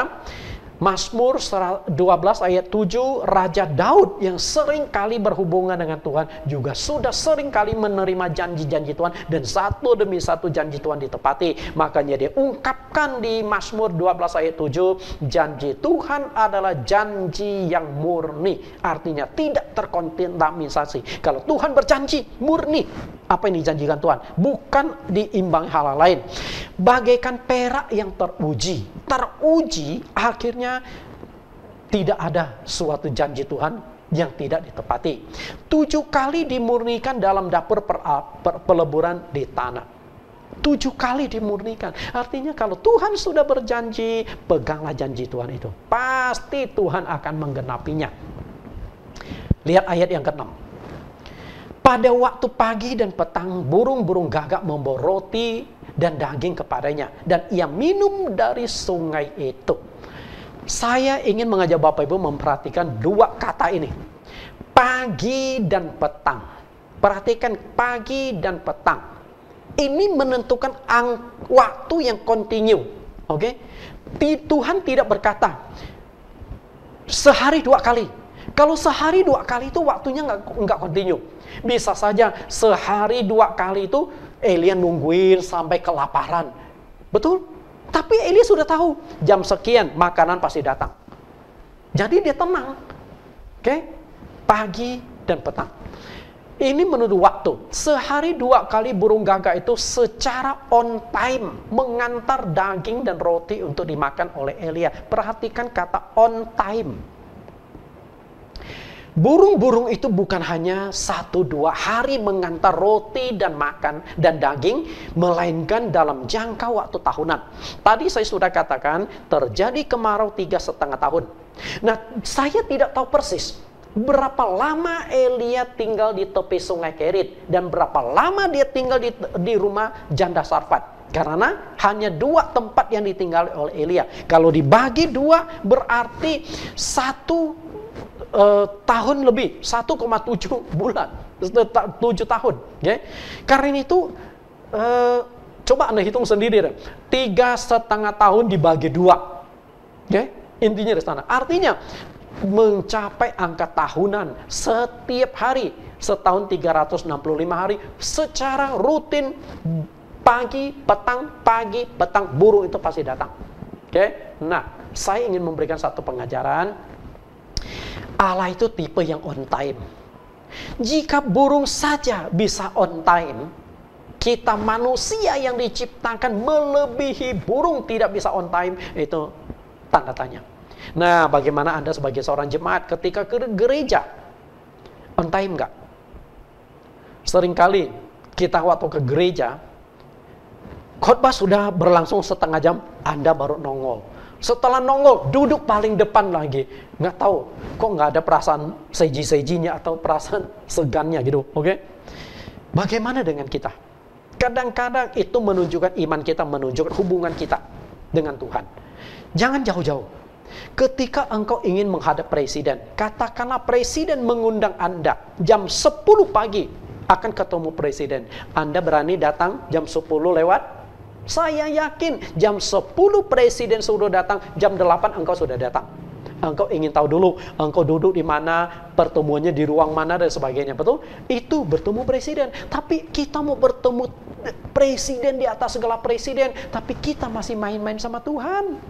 Speaker 2: Mazmur 12 ayat 7, Raja Daud yang sering kali berhubungan dengan Tuhan juga sudah sering kali menerima janji-janji Tuhan, dan satu demi satu janji Tuhan ditepati. Makanya dia ungkapkan di Mazmur 12 ayat 7, janji Tuhan adalah janji yang murni. Artinya tidak terkontaminasi. Kalau Tuhan berjanji murni, apa yang dijanjikan Tuhan, bukan diimbangi hal lain. Bagaikan perak yang teruji, akhirnya tidak ada suatu janji Tuhan yang tidak ditepati. 7 kali dimurnikan dalam dapur peleburan di tanah. 7 kali dimurnikan. Artinya kalau Tuhan sudah berjanji, peganglah janji Tuhan itu. Pasti Tuhan akan menggenapinya. Lihat ayat yang ke-6. Pada waktu pagi dan petang, burung-burung gagak membawa roti dan daging kepadanya, dan ia minum dari sungai itu. Saya ingin mengajak Bapak Ibu memperhatikan 2 kata ini, pagi dan petang. Perhatikan pagi dan petang. Ini menentukan waktu yang kontinu. Oke? Tuhan tidak berkata sehari 2 kali. Kalau sehari 2 kali itu waktunya nggak kontinu. Bisa saja sehari 2 kali itu Elia nungguin sampai kelaparan. Betul? Tapi Elia sudah tahu jam sekian makanan pasti datang. Jadi dia tenang. Oke? Pagi dan petang. Ini menurut waktu. Sehari 2 kali burung gagak itu secara on time mengantar daging dan roti untuk dimakan oleh Elia. Perhatikan kata on time. Burung-burung itu bukan hanya 1-2 hari mengantar roti dan makan dan daging, melainkan dalam jangka waktu tahunan. Tadi saya sudah katakan terjadi kemarau 3,5 tahun. Nah, saya tidak tahu persis berapa lama Elia tinggal di tepi Sungai Kerit dan berapa lama dia tinggal di rumah janda Sarfat. Karena hanya 2 tempat yang ditinggali oleh Elia. Kalau dibagi 2 berarti 1 tahun lebih, 1,7 bulan, 7 tahun. Okay? Karena itu coba Anda hitung sendiri, 3,5 tahun dibagi 2. Okay? Intinya di sana. Artinya mencapai angka tahunan setiap hari, setahun 365 hari secara rutin, pagi petang burung itu pasti datang. Okay? Nah, saya ingin memberikan satu pengajaran. Allah itu tipe yang on time. Jika burung saja bisa on time, kita manusia yang diciptakan melebihi burung tidak bisa on time, itu tanda tanya. Nah, bagaimana Anda sebagai seorang jemaat ketika ke gereja? On time nggak? Seringkali kita waktu ke gereja, khotbah sudah berlangsung setengah jam, Anda baru nongol. Setelah nongol, duduk paling depan lagi. Nggak tahu, kok nggak ada perasaan seji-sejinya atau perasaan segannya gitu. Oke? Bagaimana dengan kita? Kadang-kadang itu menunjukkan iman kita, menunjukkan hubungan kita dengan Tuhan. Jangan jauh-jauh. Ketika engkau ingin menghadap presiden, katakanlah presiden mengundang Anda jam 10 pagi akan ketemu presiden. Anda berani datang jam 10 lewat? Saya yakin jam 10 presiden sudah datang, jam 8 engkau sudah datang. Engkau ingin tahu dulu, engkau duduk di mana, pertemuannya di ruang mana dan sebagainya, betul? Itu bertemu presiden. Tapi kita mau bertemu presiden di atas segala presiden, tapi kita masih main-main sama Tuhan.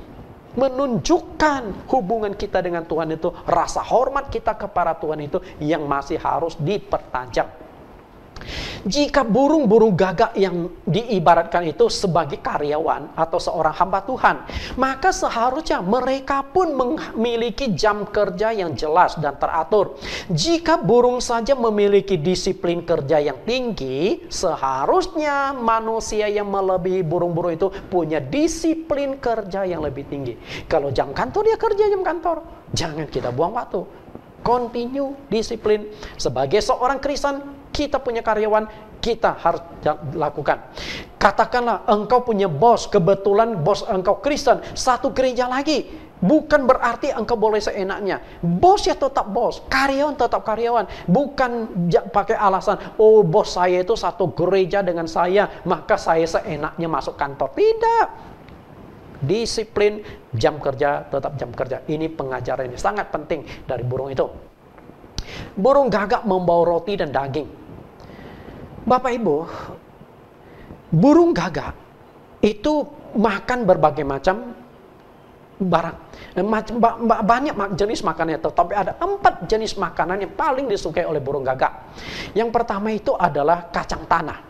Speaker 2: Menunjukkan hubungan kita dengan Tuhan itu, rasa hormat kita kepada Tuhan itu yang masih harus dipertajam. Jika burung-burung gagak yang diibaratkan itu sebagai karyawan atau seorang hamba Tuhan, maka seharusnya mereka pun memiliki jam kerja yang jelas dan teratur. Jika burung saja memiliki disiplin kerja yang tinggi, seharusnya manusia yang melebihi burung-burung itu punya disiplin kerja yang lebih tinggi. Kalau jam kantor, dia kerja jam kantor. Jangan kita buang waktu. Continue disiplin. Sebagai seorang Kristen, kita punya karyawan, kita harus lakukan. Katakanlah engkau punya bos, kebetulan bos engkau Kristen, satu gereja lagi. Bukan berarti engkau boleh seenaknya. Bos ya tetap bos, karyawan tetap karyawan. Bukan pakai alasan, oh bos saya itu satu gereja dengan saya, maka saya seenaknya masuk kantor. Tidak. Disiplin, jam kerja, tetap jam kerja. Ini pengajaran ini sangat penting dari burung itu. Burung gagak membawa roti dan daging. Bapak Ibu, burung gagak itu makan berbagai macam barang. Banyak jenis makanannya, tetapi ada 4 jenis makanan yang paling disukai oleh burung gagak. Yang pertama itu adalah kacang tanah.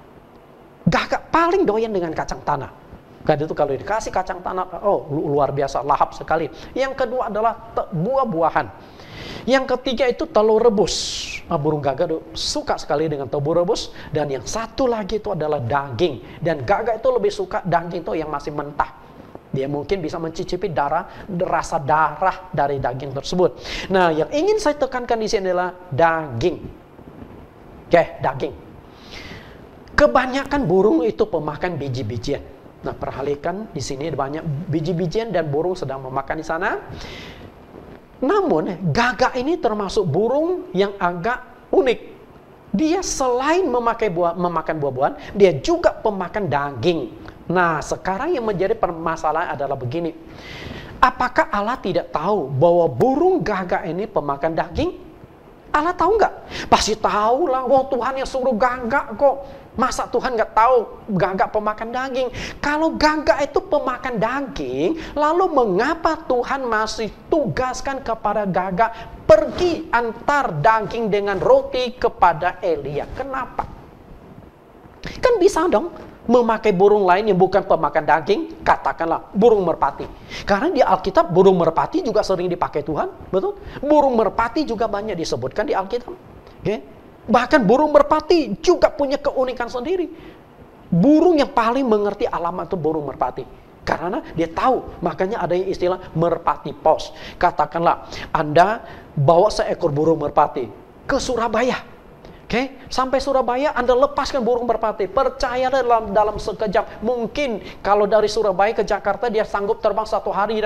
Speaker 2: Gagak paling doyan dengan kacang tanah. Karena itu kalau dikasih kacang tanah, oh luar biasa, lahap sekali. Yang kedua adalah buah-buahan. Yang ketiga itu telur rebus. Burung gagak suka sekali dengan telur rebus. Dan yang satu lagi itu adalah daging. Dan gagak itu lebih suka daging itu yang masih mentah. Dia mungkin bisa mencicipi rasa darah dari daging tersebut. Nah, yang ingin saya tekankan di sini adalah daging. Oke, daging. Kebanyakan burung itu pemakan biji-bijian. Nah, perhatikan di sini banyak biji-bijian dan burung sedang memakan di sana. Namun, gagak ini termasuk burung yang agak unik. Dia selain memakan buah-buahan, dia juga pemakan daging. Nah, sekarang yang menjadi permasalahan adalah begini. Apakah Allah tidak tahu bahwa burung gagak ini pemakan daging? Allah tahu nggak? Pasti tahu lah. Wah, Tuhan yang suruh gagak kok. Masa Tuhan nggak tahu gagak pemakan daging? Kalau gagak itu pemakan daging, lalu mengapa Tuhan masih tugaskan kepada gagak pergi antar daging dengan roti kepada Elia? Kenapa? Kan bisa dong memakai burung lain yang bukan pemakan daging, katakanlah burung merpati. Karena di Alkitab burung merpati juga sering dipakai Tuhan, betul? Burung merpati juga banyak disebutkan di Alkitab. Okay? Bahkan burung merpati juga punya keunikan sendiri. Burung yang paling mengerti alamat itu burung merpati. Karena dia tahu, makanya ada yang istilah merpati pos. Katakanlah Anda bawa seekor burung merpati ke Surabaya. Oke, sampai Surabaya Anda lepaskan burung merpati. Percayalah dalam sekejap. Mungkin kalau dari Surabaya ke Jakarta dia sanggup terbang 1 hari.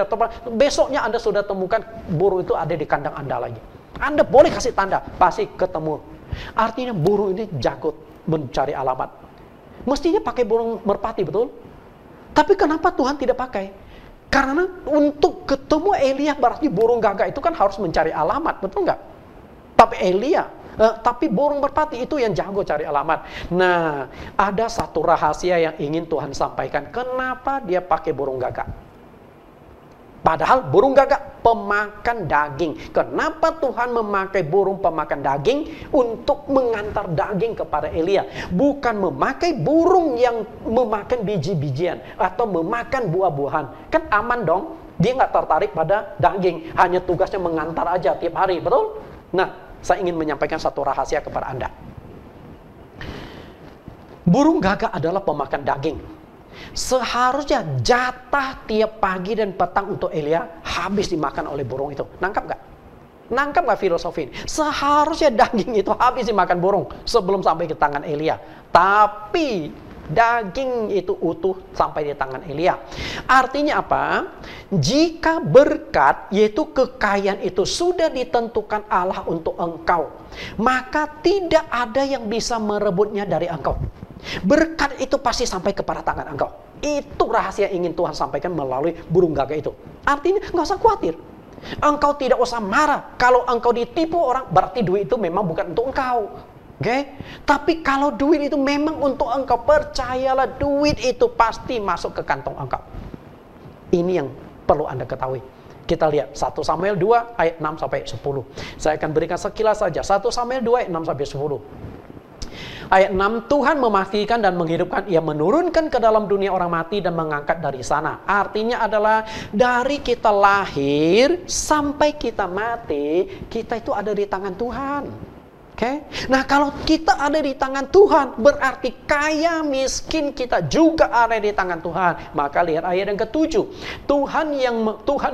Speaker 2: Besoknya Anda sudah temukan burung itu ada di kandang Anda lagi. Anda boleh kasih tanda, pasti ketemu. Artinya burung ini jago mencari alamat. Mestinya pakai burung merpati, betul? Tapi kenapa Tuhan tidak pakai? Karena untuk ketemu Elia berarti burung gagak itu kan harus mencari alamat, betul nggak? Tapi burung merpati itu yang jago cari alamat. Nah, ada satu rahasia yang ingin Tuhan sampaikan. Kenapa dia pakai burung gagak? Padahal burung gagak pemakan daging. Kenapa Tuhan memakai burung pemakan daging untuk mengantar daging kepada Elia? Bukan memakai burung yang memakan biji-bijian atau memakan buah-buahan. Kan aman dong. Dia nggak tertarik pada daging. Hanya tugasnya mengantar aja tiap hari, betul? Nah, saya ingin menyampaikan satu rahasia kepada Anda. Burung gagak adalah pemakan daging. Seharusnya jatah tiap pagi dan petang untuk Elia habis dimakan oleh burung itu. Nangkap gak? Nangkap gak filosofi ini? Seharusnya daging itu habis dimakan burung sebelum sampai ke tangan Elia. Tapi daging itu utuh sampai di tangan Elia. Artinya apa? Jika berkat, yaitu kekayaan itu sudah ditentukan Allah untuk engkau, maka tidak ada yang bisa merebutnya dari engkau. Berkat itu pasti sampai kepada tangan engkau. Itu rahasia yang ingin Tuhan sampaikan melalui burung gagak itu. Artinya nggak usah khawatir. Engkau tidak usah marah. Kalau engkau ditipu orang, berarti duit itu memang bukan untuk engkau. Oke? Tapi kalau duit itu memang untuk engkau, percayalah duit itu pasti masuk ke kantong engkau. Ini yang perlu Anda ketahui. Kita lihat 1 Samuel 2 ayat 6 sampai 10. Saya akan berikan sekilas saja. 1 Samuel 2 ayat 6 sampai 10. Ayat 6, Tuhan mematikan dan menghidupkan, Ia menurunkan ke dalam dunia orang mati dan mengangkat dari sana. Artinya adalah dari kita lahir sampai kita mati, kita itu ada di tangan Tuhan. Oke? Nah, kalau kita ada di tangan Tuhan, berarti kaya miskin kita juga ada di tangan Tuhan. Maka lihat ayat yang ke-7. Tuhan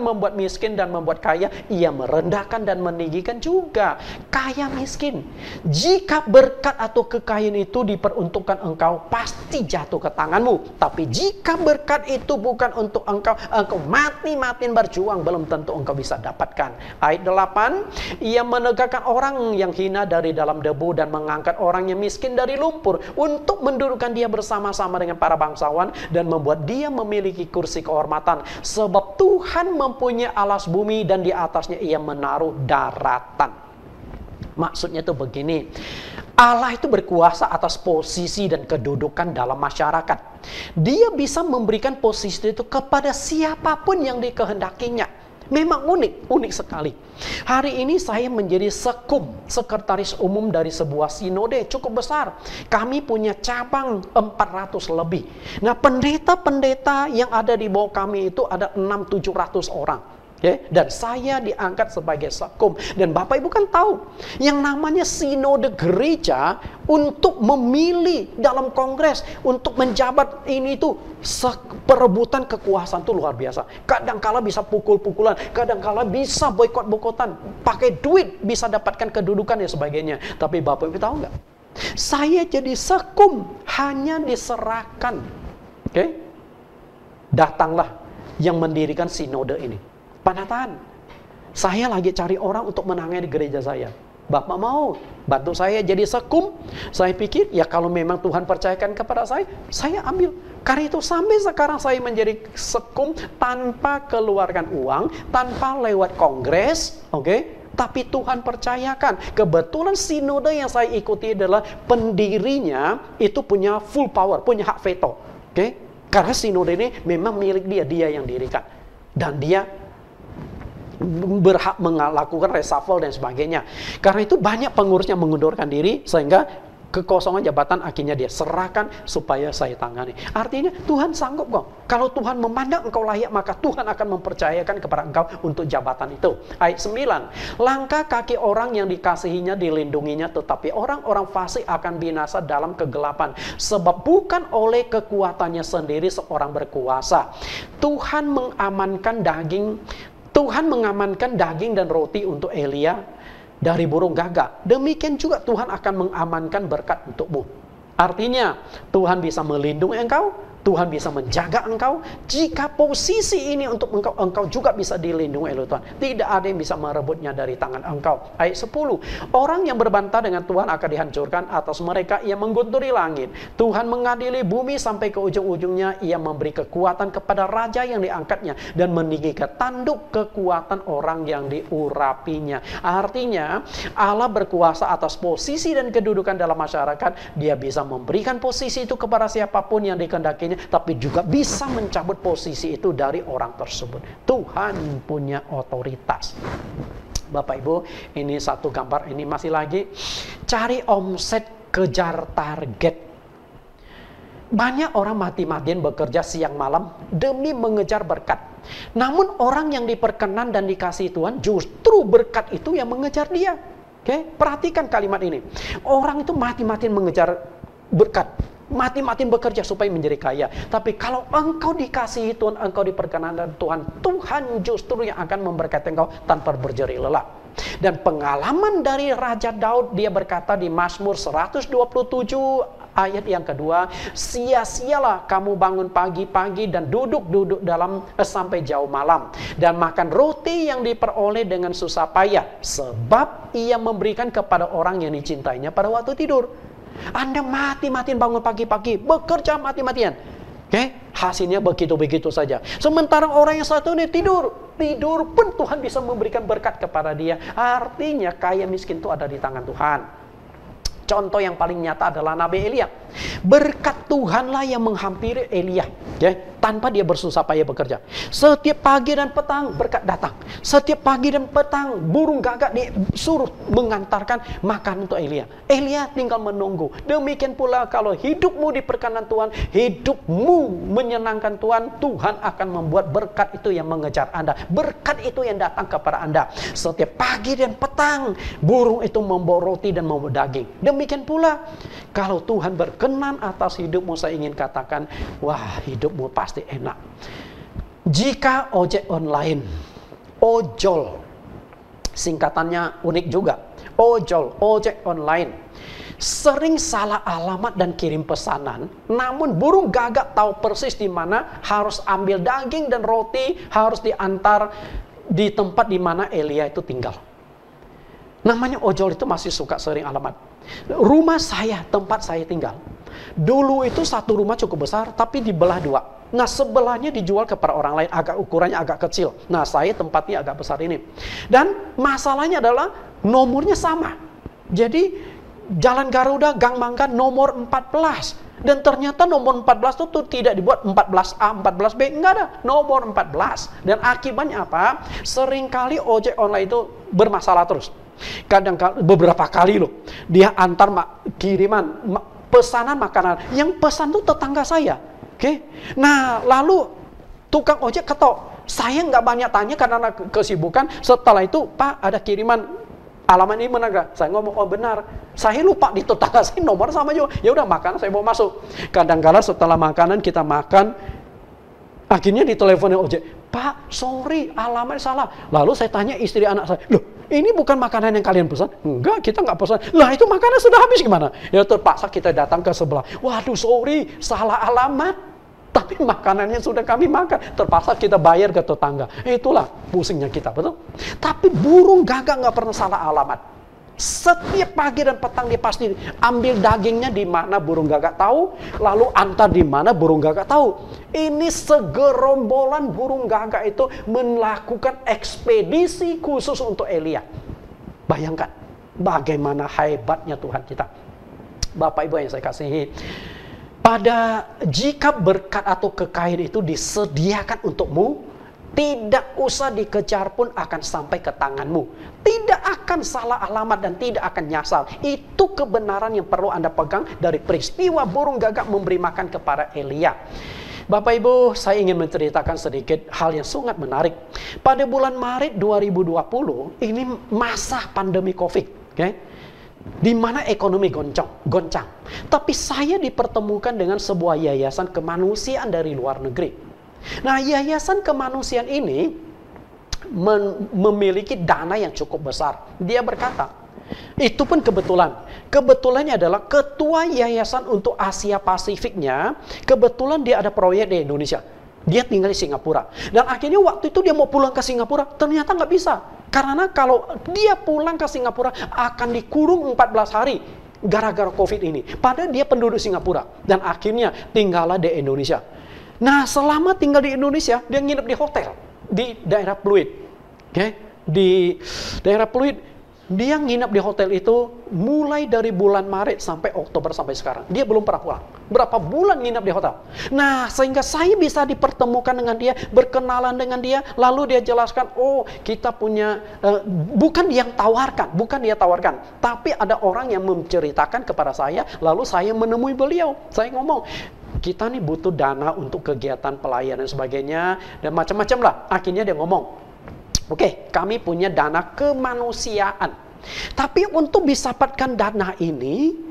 Speaker 2: membuat miskin dan membuat kaya, Ia merendahkan dan meninggikan juga kaya miskin. Jika berkat atau kekayaan itu diperuntukkan engkau, pasti jatuh ke tanganmu. Tapi jika berkat itu bukan untuk engkau, engkau mati-matiin berjuang, belum tentu engkau bisa dapatkan. Ayat 8, Ia menegakkan orang yang hina dari dalam debu dan mengangkat orang yang miskin dari lumpur untuk mendudukkan dia bersama-sama dengan para bangsawan dan membuat dia memiliki kursi kehormatan, sebab Tuhan mempunyai alas bumi dan di atasnya Ia menaruh daratan. Maksudnya itu begini, Allah itu berkuasa atas posisi dan kedudukan dalam masyarakat. Dia bisa memberikan posisi itu kepada siapapun yang dikehendakinya. Memang unik sekali. Hari ini saya menjadi sekretaris umum dari sebuah sinode cukup besar. Kami punya cabang 400 lebih. Nah, pendeta-pendeta yang ada di bawah kami itu ada 600-700 orang. Okay? Dan saya diangkat sebagai sekum. Dan Bapak Ibu kan tahu, yang namanya sinode gereja untuk memilih dalam kongres, untuk menjabat ini itu perebutan kekuasaan itu luar biasa. Kadang-kala bisa pukul-pukulan, kadang-kala bisa boikot-boikotan, pakai duit bisa dapatkan kedudukan dan sebagainya. Tapi Bapak Ibu tahu nggak? Saya jadi sekum hanya diserahkan. Okay? Datanglah yang mendirikan sinode ini. Panatan, saya lagi cari orang untuk menangani gereja saya. Bapak mau bantu saya jadi sekum? Saya pikir ya kalau memang Tuhan percayakan kepada saya ambil. Karena itu sampai sekarang saya menjadi sekum tanpa keluarkan uang, tanpa lewat kongres, oke? Tapi Tuhan percayakan. Kebetulan sinode yang saya ikuti adalah pendirinya itu punya full power, punya hak veto, oke? Karena sinode ini memang milik dia yang dirikan, dan dia berhak melakukan reshuffle dan sebagainya. Karena itu banyak pengurusnya mengundurkan diri, sehingga kekosongan jabatan akhirnya dia serahkan supaya saya tangani. Artinya Tuhan sanggup kok. Kalau Tuhan memandang engkau layak, maka Tuhan akan mempercayakan kepada engkau untuk jabatan itu. Ayat 9, langkah kaki orang yang dikasihinya dilindunginya, tetapi orang-orang fasik akan binasa dalam kegelapan. Sebab bukan oleh kekuatannya sendiri seorang berkuasa. Tuhan mengamankan daging dan roti untuk Elia dari burung gagak. Demikian juga Tuhan akan mengamankan berkat untukmu. Artinya Tuhan bisa melindungi engkau, Tuhan bisa menjaga engkau. Jika posisi ini untuk engkau juga bisa dilindungi oleh Tuhan. Tidak ada yang bisa merebutnya dari tangan engkau. Ayat 10, orang yang berbantah dengan Tuhan akan dihancurkan, atas mereka Ia menggunturi langit. Tuhan mengadili bumi sampai ke ujung-ujungnya. Ia memberi kekuatan kepada raja yang diangkatnya dan meninggikan tanduk kekuatan orang yang diurapinya. Artinya Allah berkuasa atas posisi dan kedudukan dalam masyarakat. Dia bisa memberikan posisi itu kepada siapapun yang dikehendakinya, tapi juga bisa mencabut posisi itu dari orang tersebut. Tuhan punya otoritas. Bapak Ibu, ini satu gambar, ini masih lagi cari omset, kejar target. Banyak orang mati-matian bekerja siang malam demi mengejar berkat. Namun orang yang diperkenan dan dikasihi Tuhan, justru berkat itu yang mengejar dia. Oke, perhatikan kalimat ini. Orang itu mati-matian mengejar berkat, mati-matian bekerja supaya menjadi kaya. Tapi kalau engkau dikasihi Tuhan, engkau diperkenan Tuhan, Tuhan justru yang akan memberkati engkau tanpa berjerih lelah. Dan pengalaman dari Raja Daud, dia berkata di Mazmur 127 ayat yang kedua, sia-sialah kamu bangun pagi-pagi dan duduk dalam sampai jauh malam, dan makan roti yang diperoleh dengan susah payah, sebab Ia memberikan kepada orang yang dicintainya pada waktu tidur. Anda mati-matian bangun pagi-pagi, bekerja mati-matian. Oke, hasilnya begitu-begitu saja. Sementara orang yang satu ini tidur pun Tuhan bisa memberikan berkat kepada dia. Artinya kaya miskin itu ada di tangan Tuhan. Contoh yang paling nyata adalah Nabi Elia. Berkat Tuhanlah yang menghampiri Elia, tanpa dia bersusah payah bekerja. Setiap pagi dan petang berkat datang. Setiap pagi dan petang burung gagak disuruh mengantarkan makan untuk Elia. Elia tinggal menunggu. Demikian pula kalau hidupmu diperkenan Tuhan, hidupmu menyenangkan Tuhan, Tuhan akan membuat berkat itu yang mengejar Anda. Berkat itu yang datang kepada Anda. Setiap pagi dan petang burung itu membawa roti dan membawa daging. Demikian pula kalau Tuhan berkenan atas hidupmu, saya ingin katakan, wah, hidupmu pasti enak. Jika ojek online, ojol, singkatannya unik juga, ojol, ojek online, sering salah alamat dan kirim pesanan, namun burung gagak tahu persis di mana harus ambil daging dan roti, harus diantar di tempat di mana Elia itu tinggal. Namanya ojol itu masih suka sering alamat. Rumah saya, tempat saya tinggal, dulu itu satu rumah cukup besar, tapi dibelah dua. Nah, sebelahnya dijual kepada orang lain, ukurannya agak kecil. Nah, saya tempatnya agak besar ini. Dan masalahnya adalah nomornya sama. Jadi, Jalan Garuda, Gang Mangga, nomor 14. Dan ternyata nomor 14 itu tidak dibuat 14A, 14B, enggak ada. Nomor 14. Dan akibatnya apa? Seringkali ojek online itu bermasalah terus. Beberapa kali loh, dia antar kiriman pesanan makanan, yang pesan tuh tetangga saya. Oke. Nah, lalu tukang ojek ketok. Saya nggak banyak tanya karena kesibukan. Setelah itu, Pak, ada kiriman alamat ini benar gak? Saya ngomong, oh benar. Saya lupa di tetangga saya nomor sama juga. Ya udah, makanan saya mau masuk. Kadang-kadang setelah makanan kita makan, akhirnya diteleponin ojek, Pak, sorry, alamat salah. Lalu saya tanya istri anak saya, loh, ini bukan makanan yang kalian pesan? Enggak, kita nggak pesan. Lah, itu makanan sudah habis gimana? Ya terpaksa kita datang ke sebelah. Waduh, sorry, salah alamat. Tapi makanannya sudah kami makan. Terpaksa kita bayar ke tetangga. Itulah pusingnya kita, betul? Tapi burung gagak nggak pernah salah alamat. Setiap pagi dan petang dia pasti ambil dagingnya di mana burung gagak tahu, lalu antar di mana burung gagak tahu. Ini segerombolan burung gagak itu melakukan ekspedisi khusus untuk Elia. Bayangkan bagaimana hebatnya Tuhan kita. Bapak Ibu yang saya kasihi, jika berkat atau kekayaan itu disediakan untukmu, tidak usah dikejar pun akan sampai ke tanganmu. Tidak akan salah alamat dan tidak akan nyasar. Itu kebenaran yang perlu Anda pegang dari peristiwa burung gagak memberi makan kepada Elia. Bapak Ibu, saya ingin menceritakan sedikit hal yang sangat menarik. Pada bulan Maret 2020, ini masa pandemi COVID, di mana ekonomi goncang. Tapi saya dipertemukan dengan sebuah yayasan kemanusiaan dari luar negeri. Nah, yayasan kemanusiaan ini memiliki dana yang cukup besar. Dia berkata, itu pun kebetulannya adalah ketua yayasan untuk Asia Pasifiknya, kebetulan dia ada proyek di Indonesia. Dia tinggal di Singapura. Dan akhirnya waktu itu dia mau pulang ke Singapura, ternyata nggak bisa. Karena kalau dia pulang ke Singapura akan dikurung 14 hari gara-gara COVID ini. Padahal dia penduduk Singapura. Dan akhirnya tinggallah di Indonesia. Nah, selama tinggal di Indonesia, dia nginep di hotel di daerah Pluit. Di daerah Pluit, dia nginep di hotel itu mulai dari bulan Maret sampai Oktober sampai sekarang. Dia belum pernah pulang. Berapa bulan nginep di hotel. Nah, sehingga saya bisa dipertemukan dengan dia, berkenalan dengan dia, lalu dia jelaskan, oh, kita punya, bukan dia tawarkan, tapi ada orang yang menceritakan kepada saya, lalu saya menemui beliau. Saya ngomong, kita nih butuh dana untuk kegiatan pelayanan dan sebagainya, dan macam-macam lah. Akhirnya dia ngomong, oke, kami punya dana kemanusiaan. Tapi untuk bisa dapatkan dana ini,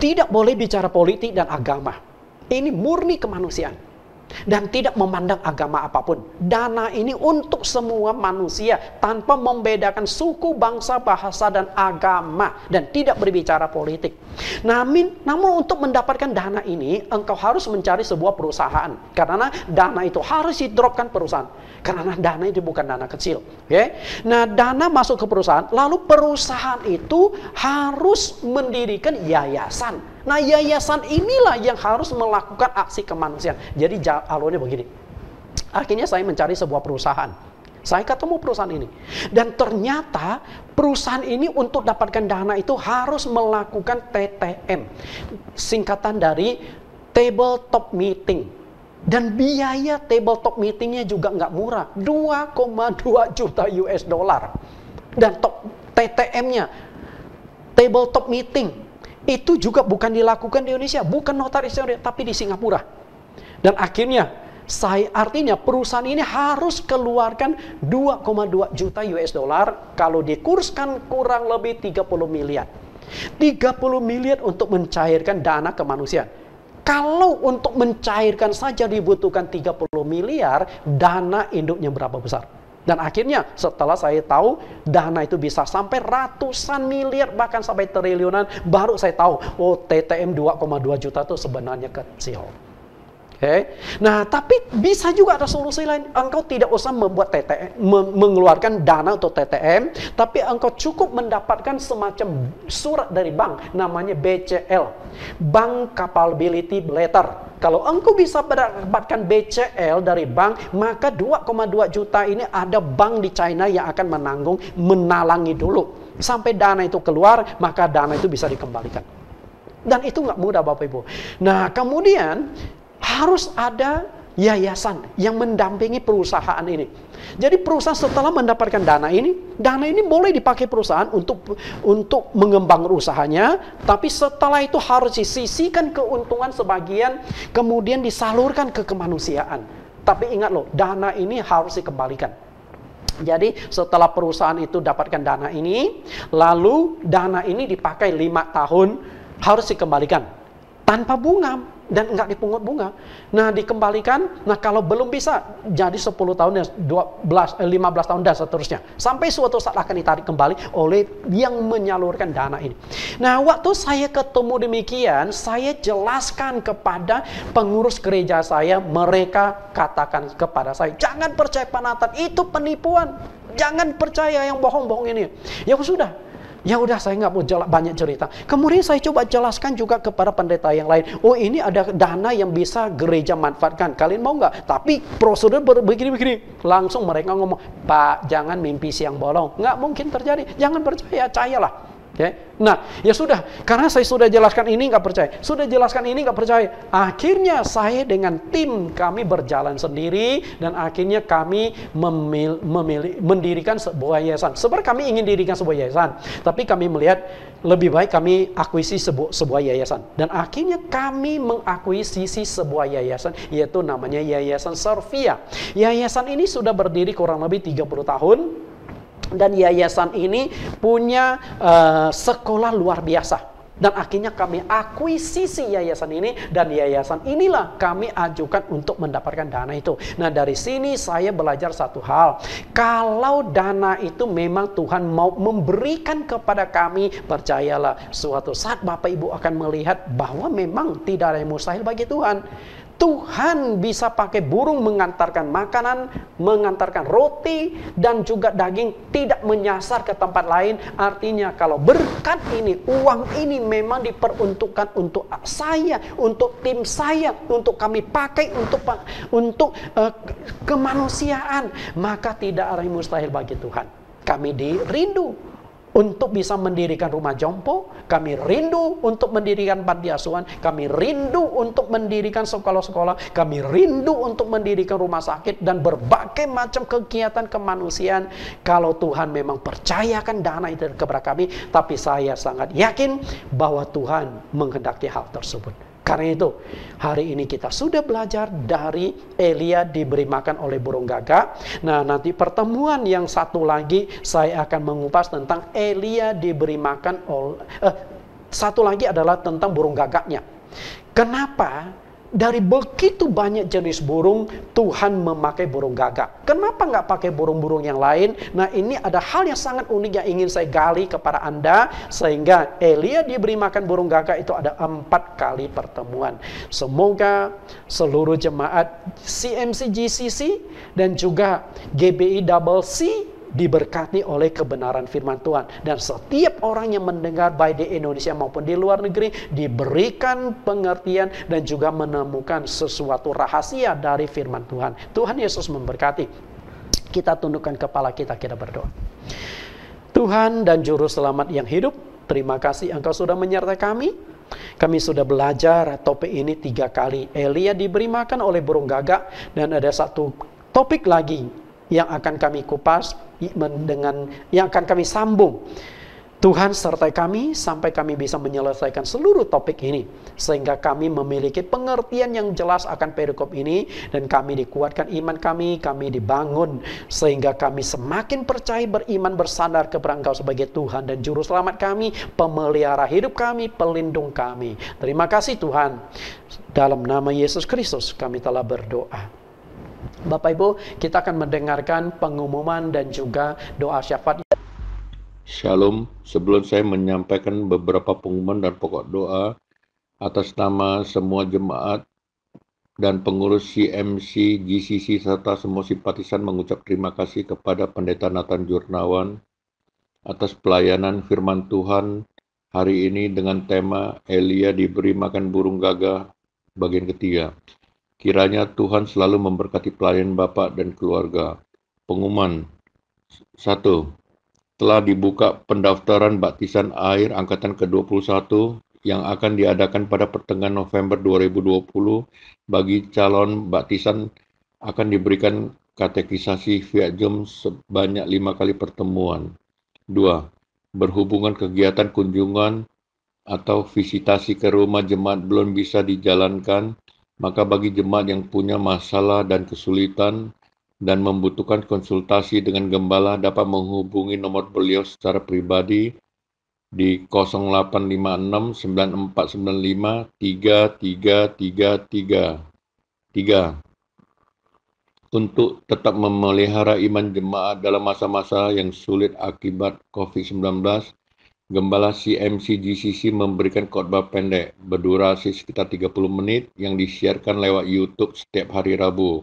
Speaker 2: tidak boleh bicara politik dan agama. Ini murni kemanusiaan. Dan tidak memandang agama apapun. Dana ini untuk semua manusia, tanpa membedakan suku, bangsa, bahasa, dan agama. Dan tidak berbicara politik. Namun untuk mendapatkan dana ini, engkau harus mencari sebuah perusahaan. Karena dana itu harus didropkan perusahaan. Karena dana itu bukan dana kecil. Nah, dana masuk ke perusahaan, lalu perusahaan itu harus mendirikan yayasan. Nah, yayasan inilah yang harus melakukan aksi kemanusiaan. Jadi alurnya begini. Akhirnya saya mencari sebuah perusahaan. Saya ketemu perusahaan ini. Dan ternyata perusahaan ini untuk dapatkan dana itu harus melakukan TTM. Singkatan dari Tabletop Meeting. Dan biaya tabletop meetingnya juga nggak murah. 2,2 juta US dollar. Dan TTM-nya, Tabletop Meeting, itu juga bukan dilakukan di Indonesia. Bukan notaris, tapi di Singapura. Dan akhirnya, artinya perusahaan ini harus keluarkan 2,2 juta US dollar. Kalau dikurskan kurang lebih 30 miliar. 30 miliar untuk mencairkan dana kemanusiaan. Kalau untuk mencairkan saja dibutuhkan 30 miliar, dana induknya berapa besar? Dan akhirnya setelah saya tahu dana itu bisa sampai ratusan miliar, bahkan sampai triliunan, baru saya tahu, oh TTM 2,2 juta itu sebenarnya kecil. Nah, tapi bisa juga ada solusi lain. Engkau tidak usah membuat TTM, mengeluarkan dana untuk TTM, tapi engkau cukup mendapatkan semacam surat dari bank, namanya BCL, Bank Capability Letter. Kalau engkau bisa mendapatkan BCL dari bank, maka 2,2 juta ini ada bank di China yang akan menalangi dulu. Sampai dana itu keluar, maka dana itu bisa dikembalikan. Dan itu nggak mudah, Bapak Ibu. Nah, kemudian harus ada yayasan yang mendampingi perusahaan ini. Jadi perusahaan setelah mendapatkan dana ini boleh dipakai perusahaan untuk mengembangkan usahanya, tapi setelah itu harus disisihkan keuntungan sebagian, kemudian disalurkan ke kemanusiaan. Tapi ingat loh, dana ini harus dikembalikan. Jadi setelah perusahaan itu dapatkan dana ini, lalu dana ini dipakai 5 tahun, harus dikembalikan tanpa bunga. Dan nggak dipungut bunga. Nah, dikembalikan. Nah, kalau belum bisa, jadi 10 tahun, 15 tahun, dan seterusnya. Sampai suatu saat akan ditarik kembali oleh yang menyalurkan dana ini. Nah, waktu saya ketemu demikian, saya jelaskan kepada pengurus gereja saya, mereka katakan kepada saya, jangan percaya penatan, itu penipuan. Jangan percaya yang bohong-bohong ini. Ya udah, saya nggak mau banyak cerita. Kemudian saya coba jelaskan juga kepada pendeta yang lain. Oh, ini ada dana yang bisa gereja manfaatkan. Kalian mau nggak? Tapi prosedur begini-begini. Langsung mereka ngomong, Pak, jangan mimpi siang bolong. Nggak mungkin terjadi. Jangan percayalah. Nah, ya sudah. Karena saya sudah jelaskan ini nggak percaya. Sudah jelaskan ini nggak percaya. Akhirnya saya dengan tim kami berjalan sendiri. Dan akhirnya kami mendirikan sebuah yayasan. Sebenarnya kami ingin dirikan sebuah yayasan. Tapi kami melihat lebih baik kami akuisisi sebuah yayasan. Dan akhirnya kami mengakuisisi sebuah yayasan. Yaitu namanya Yayasan Servia. Yayasan ini sudah berdiri kurang lebih 30 tahun. Dan yayasan ini punya sekolah luar biasa. Dan akhirnya kami akuisisi yayasan ini. Dan yayasan inilah kami ajukan untuk mendapatkan dana itu. Nah, dari sini saya belajar satu hal. Kalau dana itu memang Tuhan mau memberikan kepada kami, percayalah, suatu saat Bapak Ibu akan melihat bahwa memang tidak ada yang mustahil bagi Tuhan. Tuhan bisa pakai burung mengantarkan makanan, mengantarkan roti, dan juga daging, tidak menyasar ke tempat lain. Artinya kalau berkat ini, uang ini memang diperuntukkan untuk saya, untuk tim saya, untuk kami pakai untuk kemanusiaan, maka tidak ada yang mustahil bagi Tuhan. Kami rindu untuk bisa mendirikan rumah jompo, kami rindu untuk mendirikan panti asuhan, kami rindu untuk mendirikan sekolah-sekolah, kami rindu untuk mendirikan rumah sakit, dan berbagai macam kegiatan kemanusiaan. Kalau Tuhan memang percayakan dana itu kepada kami, tapi saya sangat yakin bahwa Tuhan menghendaki hal tersebut. Karena itu, hari ini kita sudah belajar dari Elia diberi makan oleh burung gagak. Nah, nanti pertemuan yang satu lagi, saya akan mengupas tentang Elia diberi makan oleh... satu lagi adalah tentang burung gagaknya. Kenapa? Dari begitu banyak jenis burung, Tuhan memakai burung gagak. Kenapa nggak pakai burung-burung yang lain? Nah, ini ada hal yang sangat unik yang ingin saya gali kepada Anda. Sehingga Elia diberi makan burung gagak itu ada 4 kali pertemuan. Semoga seluruh jemaat CMC GCC dan juga GBI Double C diberkati oleh kebenaran firman Tuhan. Dan setiap orang yang mendengar baik di Indonesia maupun di luar negeri diberikan pengertian dan juga menemukan sesuatu rahasia dari firman Tuhan. Tuhan Yesus memberkati. Kita tundukkan kepala kita berdoa. Tuhan dan Juru Selamat yang hidup, terima kasih Engkau sudah menyertai kami. Kami sudah belajar topik ini 3 kali. Elia diberi makan oleh burung gagak, dan ada satu topik lagi yang akan kami kupas yang akan kami sambung. Tuhan sertai kami sampai kami bisa menyelesaikan seluruh topik ini, sehingga kami memiliki pengertian yang jelas akan perikop ini, dan kami dikuatkan iman kami dibangun, sehingga kami semakin percaya, beriman, bersandar kepada Engkau sebagai Tuhan dan Juru Selamat kami, pemelihara hidup kami, pelindung kami. Terima kasih Tuhan. Dalam nama Yesus Kristus kami telah berdoa. Bapak Ibu, kita akan mendengarkan pengumuman dan juga doa syafaat.
Speaker 4: Shalom, sebelum saya menyampaikan beberapa pengumuman dan pokok doa atas nama semua jemaat dan pengurus CMC, GCC serta semua simpatisan mengucap terima kasih kepada Pendeta Nathan Jurnawan atas pelayanan firman Tuhan hari ini dengan tema Elia diberi makan burung gagak bagian ketiga. Kiranya Tuhan selalu memberkati pelayan Bapak dan keluarga. Pengumuman 1. Telah dibuka pendaftaran baptisan air angkatan ke-21 yang akan diadakan pada pertengahan November 2020. Bagi calon baptisan akan diberikan katekisasi via Zoom sebanyak 5 kali pertemuan. 2. Berhubungan kegiatan kunjungan atau visitasi ke rumah jemaat belum bisa dijalankan, maka bagi jemaat yang punya masalah dan kesulitan dan membutuhkan konsultasi dengan gembala dapat menghubungi nomor beliau secara pribadi di 0856 9495 3333. 3. Untuk tetap memelihara iman jemaat dalam masa-masa yang sulit akibat COVID-19, Gembala CMC GCC memberikan khotbah pendek berdurasi sekitar 30 menit yang disiarkan lewat YouTube setiap hari Rabu.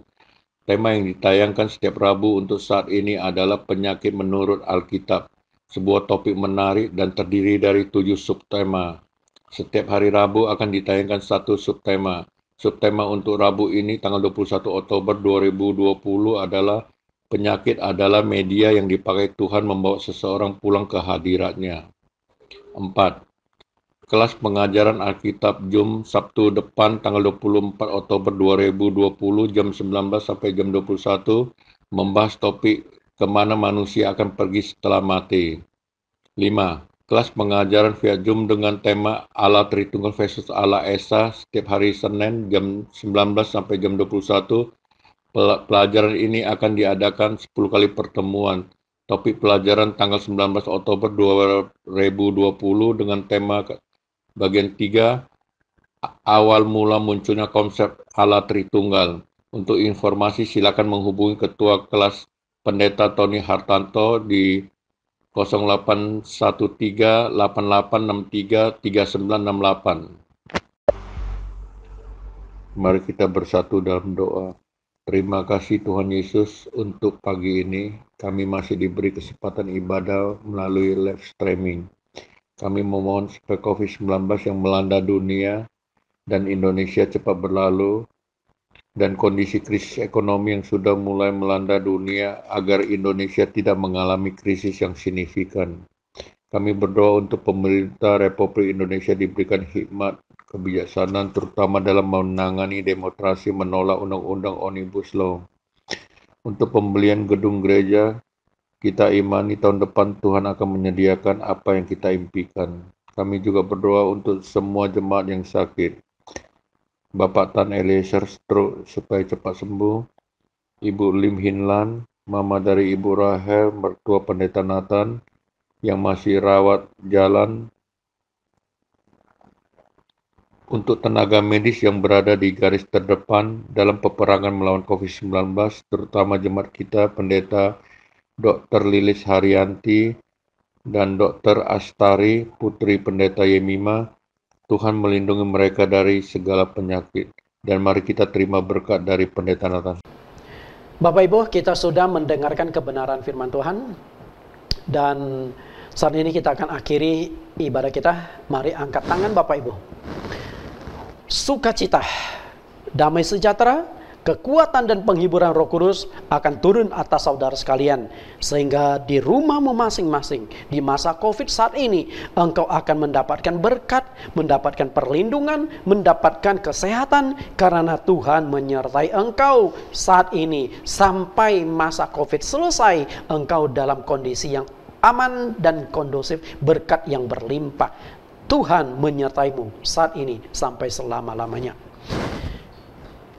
Speaker 4: Tema yang ditayangkan setiap Rabu untuk saat ini adalah penyakit menurut Alkitab, sebuah topik menarik dan terdiri dari 7 subtema. Setiap hari Rabu akan ditayangkan satu subtema. Subtema untuk Rabu ini tanggal 21 Oktober 2020 adalah penyakit adalah media yang dipakai Tuhan membawa seseorang pulang ke hadiratnya. 4. Kelas pengajaran Alkitab Zoom Sabtu depan tanggal 24 Oktober 2020 jam 19 sampai jam 21 membahas topik kemana manusia akan pergi setelah mati. 5. Kelas pengajaran via Zoom dengan tema Allah Tritunggal versus Allah Esa setiap hari Senin jam 19 sampai jam 21. Pelajaran ini akan diadakan 10 kali pertemuan. Topik pelajaran tanggal 19 Oktober 2020 dengan tema Bagian 3, awal mula munculnya konsep Allah Tritunggal. Untuk informasi silakan menghubungi Ketua Kelas Pendeta Tony Hartanto di 0813 8863 3968. Mari kita bersatu dalam doa. Terima kasih Tuhan Yesus untuk pagi ini. Kami masih diberi kesempatan ibadah melalui live streaming. Kami memohon supaya COVID-19 yang melanda dunia dan Indonesia cepat berlalu, dan kondisi krisis ekonomi yang sudah mulai melanda dunia agar Indonesia tidak mengalami krisis yang signifikan. Kami berdoa untuk pemerintah Republik Indonesia diberikan hikmat, kebijaksanaan, terutama dalam menangani demonstrasi menolak Undang-Undang Omnibus Law. Untuk pembelian gedung gereja, kita imani tahun depan Tuhan akan menyediakan apa yang kita impikan. Kami juga berdoa untuk semua jemaat yang sakit. Bapak Tan Eliezer stroke supaya cepat sembuh. Ibu Lim Hinlan, mama dari Ibu Rahel, mertua Pendeta Nathan yang masih rawat jalan. Untuk tenaga medis yang berada di garis terdepan dalam peperangan melawan COVID-19, terutama jemaat kita, Pendeta Dr. Lilis Haryanti dan Dr. Astari, putri Pendeta Yemima, Tuhan melindungi mereka dari segala penyakit. Dan mari kita terima berkat dari Pendeta Nathan.
Speaker 2: Bapak Ibu, kita sudah mendengarkan kebenaran firman Tuhan. Dan saat ini kita akan akhiri ibadah kita. Mari angkat tangan Bapak Ibu. Sukacita, damai sejahtera, kekuatan dan penghiburan Roh Kudus akan turun atas saudara sekalian. Sehingga di rumahmu masing-masing, di masa COVID saat ini, engkau akan mendapatkan berkat, mendapatkan perlindungan, mendapatkan kesehatan, karena Tuhan menyertai engkau saat ini. Sampai masa COVID selesai, engkau dalam kondisi yang aman dan kondusif, berkat yang berlimpah. Tuhan menyertaimu saat ini sampai selama-lamanya.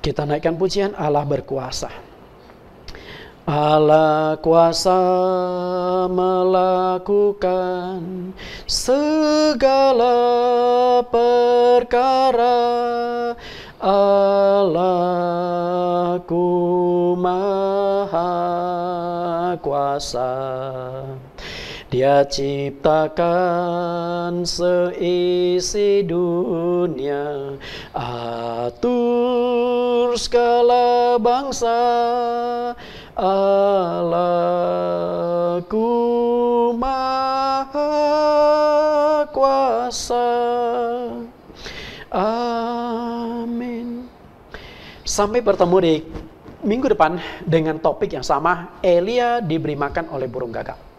Speaker 2: Kita naikkan pujian Allah berkuasa. Allah kuasa melakukan segala perkara. Allahku maha kuasa. Dia ciptakan seisi dunia, atur segala bangsa. Allahku maha kuasa. Amin. Sampai bertemu di minggu depan dengan topik yang sama, Elia diberi makan oleh burung gagak.